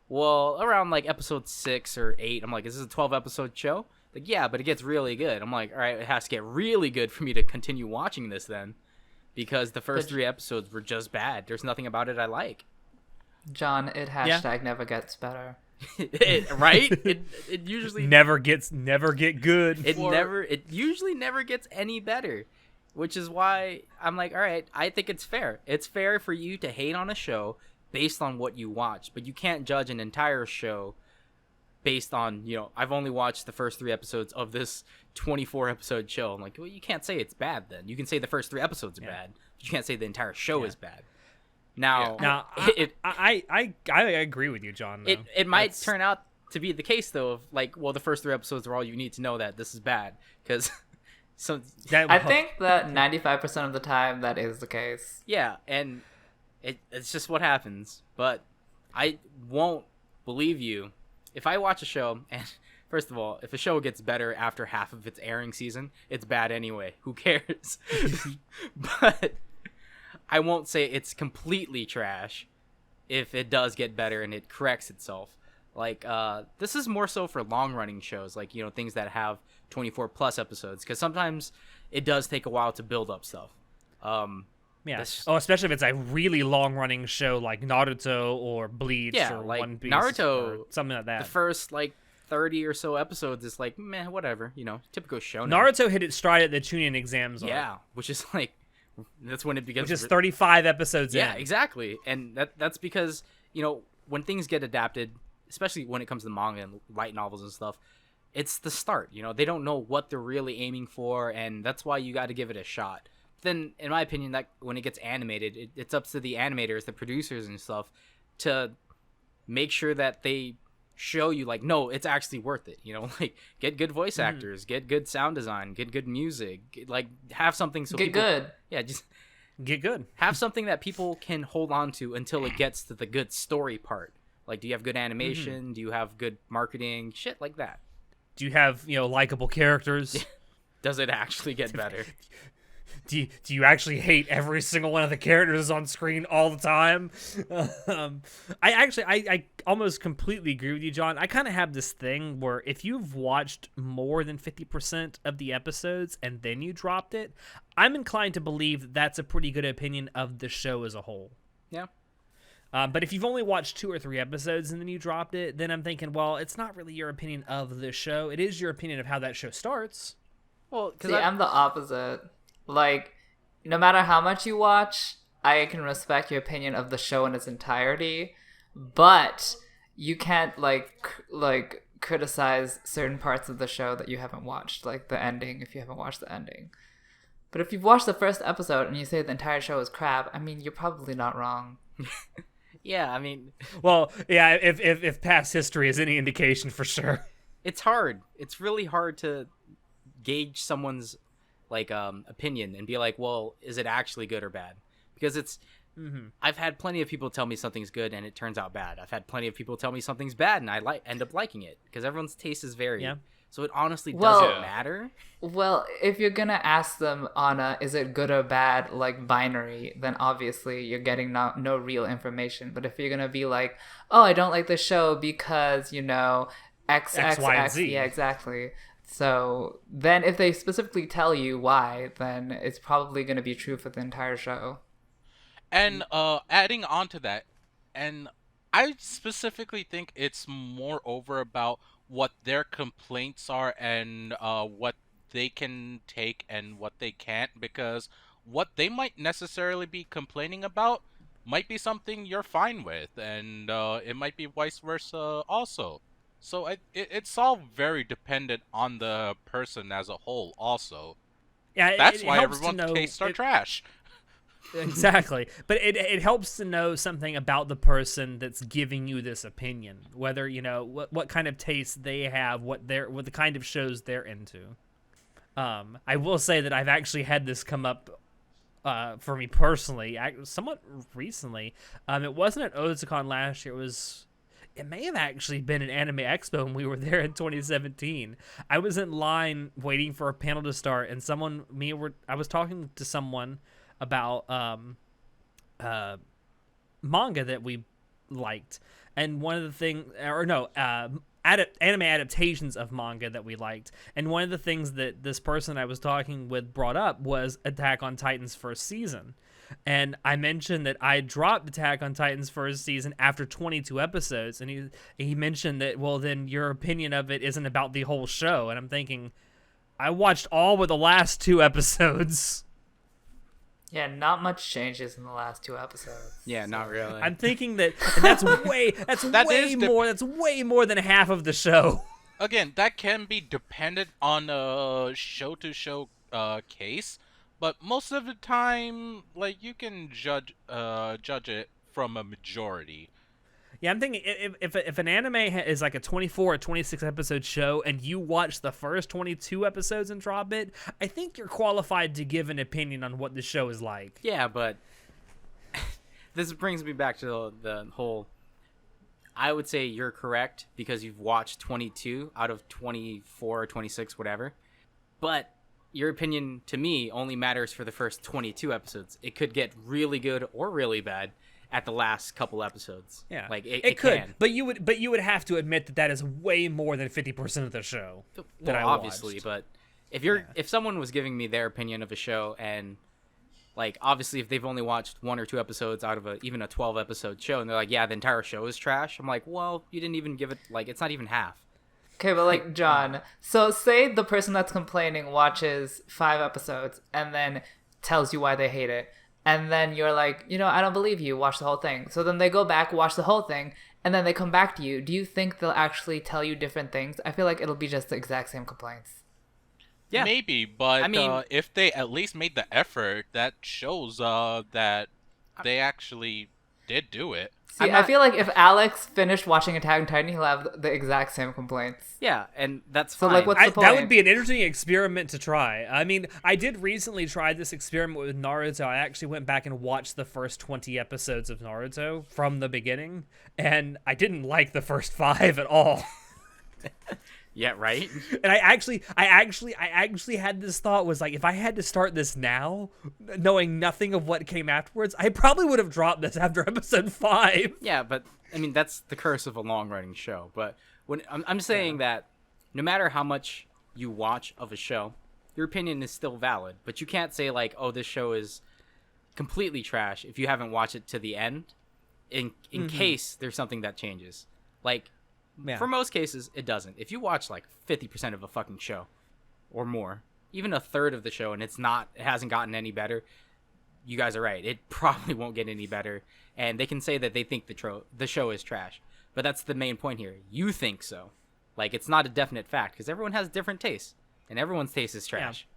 Well, around like episode 6 or 8, I'm like, is this a 12 episode show? Like, yeah, but it gets really good. I'm like, all right, it has to get really good for me to continue watching this then, because the first 3 episodes were just bad. There's nothing about it I like. John, it hashtag never gets better. Right? It usually never get good. It usually never gets any better, which is why I'm like, all right, I think it's fair. It's fair for you to hate on a show based on what you watch, but you can't judge an entire show based on, I've only watched the first 3 episodes of this 24 episode show. I'm like, well, you can't say it's bad then. You can say the first 3 episodes are bad, but you can't say the entire show is bad. Now, I agree with you, John. Though. It might turn out to be the case, though, of like, well, the first 3 episodes are all you need to know that this is bad, because I think that 95% of the time that is the case. Yeah, and it's just what happens. But I won't believe you if I watch a show, and first of all, if a show gets better after half of its airing season, it's bad anyway. Who cares? But I won't say it's completely trash if it does get better and it corrects itself. Like, this is more so for long-running shows, like, things that have 24-plus episodes, because sometimes it does take a while to build up stuff. Especially if it's a really long-running show like Naruto or Bleach or like One Piece Naruto, or something like that. The first, 30 or so episodes is like, meh, whatever, typical shonen. Naruto hit its stride at the Chunin exams. Yeah, which is like, that's when it begins. Which is 35 episodes in. Yeah, exactly. And that's because, when things get adapted, especially when it comes to manga and light novels and stuff, it's the start. They don't know what they're really aiming for, and that's why you got to give it a shot. Then, in my opinion, that when it gets animated, it's up to the animators, the producers and stuff, to make sure that they show you, like, no, it's actually worth it. Like, get good voice actors, get good sound design, get good music, have something so get good. Yeah, just get good. Have something that people can hold on to until it gets to the good story part. Like, do you have good animation? Do you have good marketing? Shit like that. Do you have, likable characters? Does it actually get better? Do you actually hate every single one of the characters on screen all the time? I almost completely agree with you, John. I kind of have this thing where if you've watched more than 50% of the episodes and then you dropped it, I'm inclined to believe that's a pretty good opinion of the show as a whole. Yeah. But if you've only watched 2 or 3 episodes and then you dropped it, then I'm thinking, well, it's not really your opinion of the show. It is your opinion of how that show starts. Well, because I'm the opposite. Like, no matter how much you watch, I can respect your opinion of the show in its entirety, but you can't like criticize certain parts of the show that you haven't watched, like the ending if you haven't watched the ending. But if you've watched the first episode and you say the entire show is crap, I mean, you're probably not wrong. Yeah, I mean, well, yeah, if past history is any indication, for sure. It's hard. It's really hard to gauge someone's opinion and be like, well, is it actually good or bad? Because it's I've had plenty of people tell me something's good and it turns out bad. I've had plenty of people tell me something's bad and I end up liking it, because everyone's taste is varied. Yeah. So it honestly doesn't matter. Well, if you're gonna ask them on is it good or bad, like binary, then obviously you're getting no real information. But if you're gonna be like, oh, I don't like the show because X, Y, and Z. Yeah, exactly. So then if they specifically tell you why, then it's probably going to be true for the entire show. And adding on to that, and I specifically think it's more over about what their complaints are and what they can take and what they can't, because what they might necessarily be complaining about might be something you're fine with, and it might be vice versa also. So it's all very dependent on the person as a whole also. Yeah, that's why everyone's tastes are trash. Exactly. But it helps to know something about the person that's giving you this opinion, whether, what kind of taste they have, what the kind of shows they're into. I will say that I've actually had this come up for me personally, somewhat recently. It wasn't at Otakon last year. it may have actually been an Anime Expo when we were there in 2017. I was in line waiting for a panel to start, and I was talking to someone about manga that we liked, and one of the things, anime adaptations of manga that we liked, and one of the things that this person I was talking with brought up was Attack on Titan's first season. And I mentioned that I dropped Attack on Titan's first season after 22 episodes, and he mentioned that, well, then your opinion of it isn't about the whole show. And I'm thinking, I watched all but the last 2 episodes. Yeah, not much changes in the last 2 episodes. Yeah, not really. I'm thinking that, and that's way more than half of the show. Again, that can be dependent on a show-to-show case, but most of the time, like, you can judge it from a majority. Yeah, I'm thinking if an anime is like a 24 or 26 episode show and you watch the first 22 episodes and drop it, I think you're qualified to give an opinion on what the show is like. Yeah, but this brings me back to the whole, I would say you're correct because you've watched 22 out of 24 or 26, whatever. But your opinion to me only matters for the first 22 episodes. It could get really good or really bad at the last couple episodes. Yeah, like it could, can. but you would have to admit that is way more than 50% of the show. Well, obviously, but if someone was giving me their opinion of a show, and like obviously if they've only watched 1 or 2 episodes out of even a 12 episode show, and they're like, yeah, the entire show is trash, I'm like, well, you didn't even give it, like, it's not even half. Okay, but like, John, so say the person that's complaining watches 5 episodes and then tells you why they hate it. And then you're like, I don't believe you, watch the whole thing. So then they go back, watch the whole thing, and then they come back to you. Do you think they'll actually tell you different things? I feel like it'll be just the exact same complaints. Yeah. Maybe, but I mean, if they at least made the effort, that shows that they actually did do it. See, I feel like if Alex finished watching Attack on Titan, he'll have the exact same complaints. Yeah, and that's So, fine. like, what's the point? That would be an interesting experiment to try. I mean, I did recently try this experiment with Naruto. I actually went back and watched the first 20 episodes of Naruto from the beginning, and I didn't like the first 5 at all. Yeah, right? And I actually had this thought, was like, if I had to start this now, knowing nothing of what came afterwards, I probably would have dropped this after episode 5. Yeah, but I mean, that's the curse of a long-running show. But when I'm saying that no matter how much you watch of a show, your opinion is still valid. But you can't say like, oh, this show is completely trash if you haven't watched it to the end, in case there's something that changes. Like, for most cases, it doesn't. If you watch like 50% of a fucking show or more, even a third of the show, and it hasn't gotten any better, you guys are right. It probably won't get any better. And they can say that they think the show is trash. But that's the main point here. You think so. Like, it's not a definite fact because everyone has different tastes, and everyone's taste is trash. Yeah.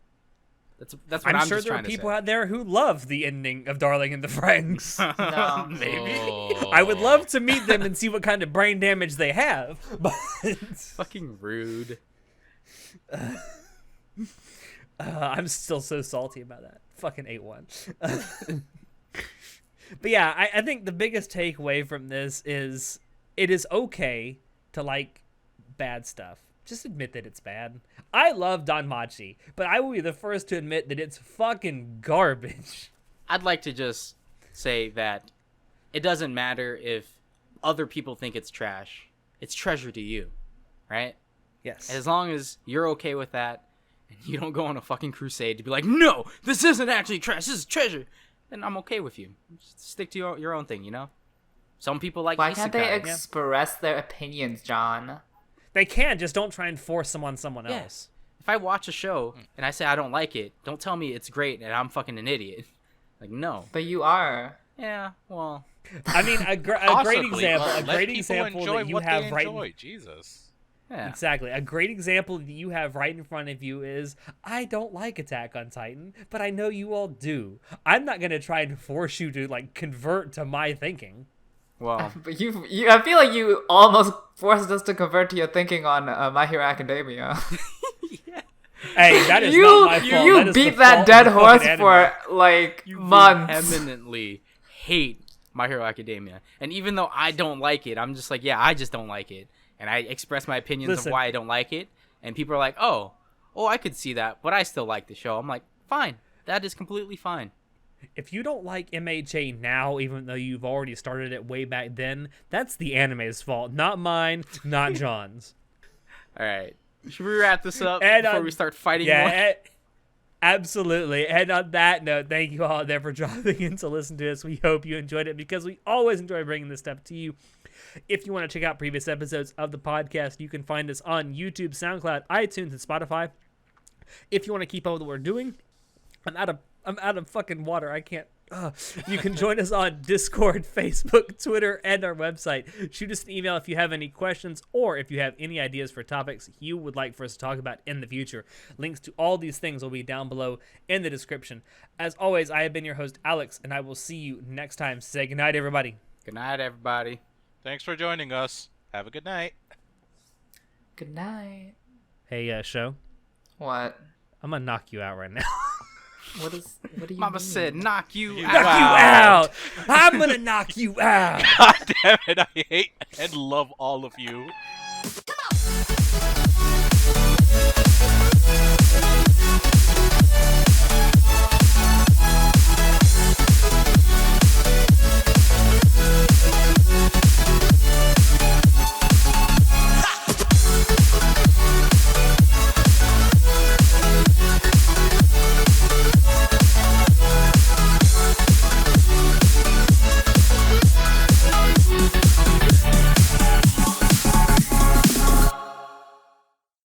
That's what I'm sure just there are trying to people say. out there who love the ending of Darling in the Franxx. No. Maybe. Oh. I would love to meet them and see what kind of brain damage they have. But Fucking rude. I'm still so salty about that. Fucking 8-1. But yeah, I think the biggest takeaway from this is it is okay to like bad stuff. Just admit that it's bad. I love Danmachi, but I will be the first to admit that it's fucking garbage. I'd like to just say that it doesn't matter if other people think it's trash. It's treasure to you, right? Yes. As long as you're okay with that, and you don't go on a fucking crusade to be like, no, this isn't actually trash, this is treasure, then I'm okay with you. Just stick to your own thing, you know? Some people like Why can't they isekai. express their opinions, John? They can, just don't try and force them on someone else. Yes. If I watch a show and I say I don't like it, don't tell me it's great and I'm fucking an idiot. Like, no. But you are. Yeah, well. I mean, a great Possibly, example, but a let great people example enjoy that you what have they right. enjoy. Jesus. Yeah. Exactly. A great example that you have right in front of you is, I don't like Attack on Titan, but I know you all do. I'm not going to try and force you to, like, convert to my thinking. Well, But I feel like you almost forced us to convert to your thinking on My Hero Academia. Hey, that is not my fault. You That is the beat that fault dead of the horse fucking for, anime. like, you months. vehemently hate My Hero Academia. And even though I don't like it, I'm just like, yeah, I just don't like it. And I express my opinions Listen. of why I don't like it. And people are like, oh, I could see that, but I still like the show. I'm like, fine. That is completely fine. If you don't like MHA now, even though you've already started it way back then, that's the anime's fault, not mine, not John's. All right. Should we wrap this up And, before we start fighting Yeah, more? absolutely. And on that note, thank you all there for dropping in to listen to us. We hope you enjoyed it because we always enjoy bringing this stuff to you. If you want to check out previous episodes of the podcast, you can find us on YouTube, SoundCloud, iTunes, and Spotify. If you want to keep up with what we're doing, I'm out of fucking water. I can't. You can join us on Discord, Facebook, Twitter, and our website. Shoot us an email if you have any questions or if you have any ideas for topics you would like for us to talk about in the future. Links to all these things will be down below in the description. As always, I have been your host, Alex, and I will see you next time. Say goodnight, everybody. Good night, everybody. Thanks for joining us. Have a good night. Good night. Hey, show. What? I'm gonna knock you out right now. What do you Mama mean? said, knock you Knock out. you out. I'm gonna knock you out. God damn it, I hate and love all of you.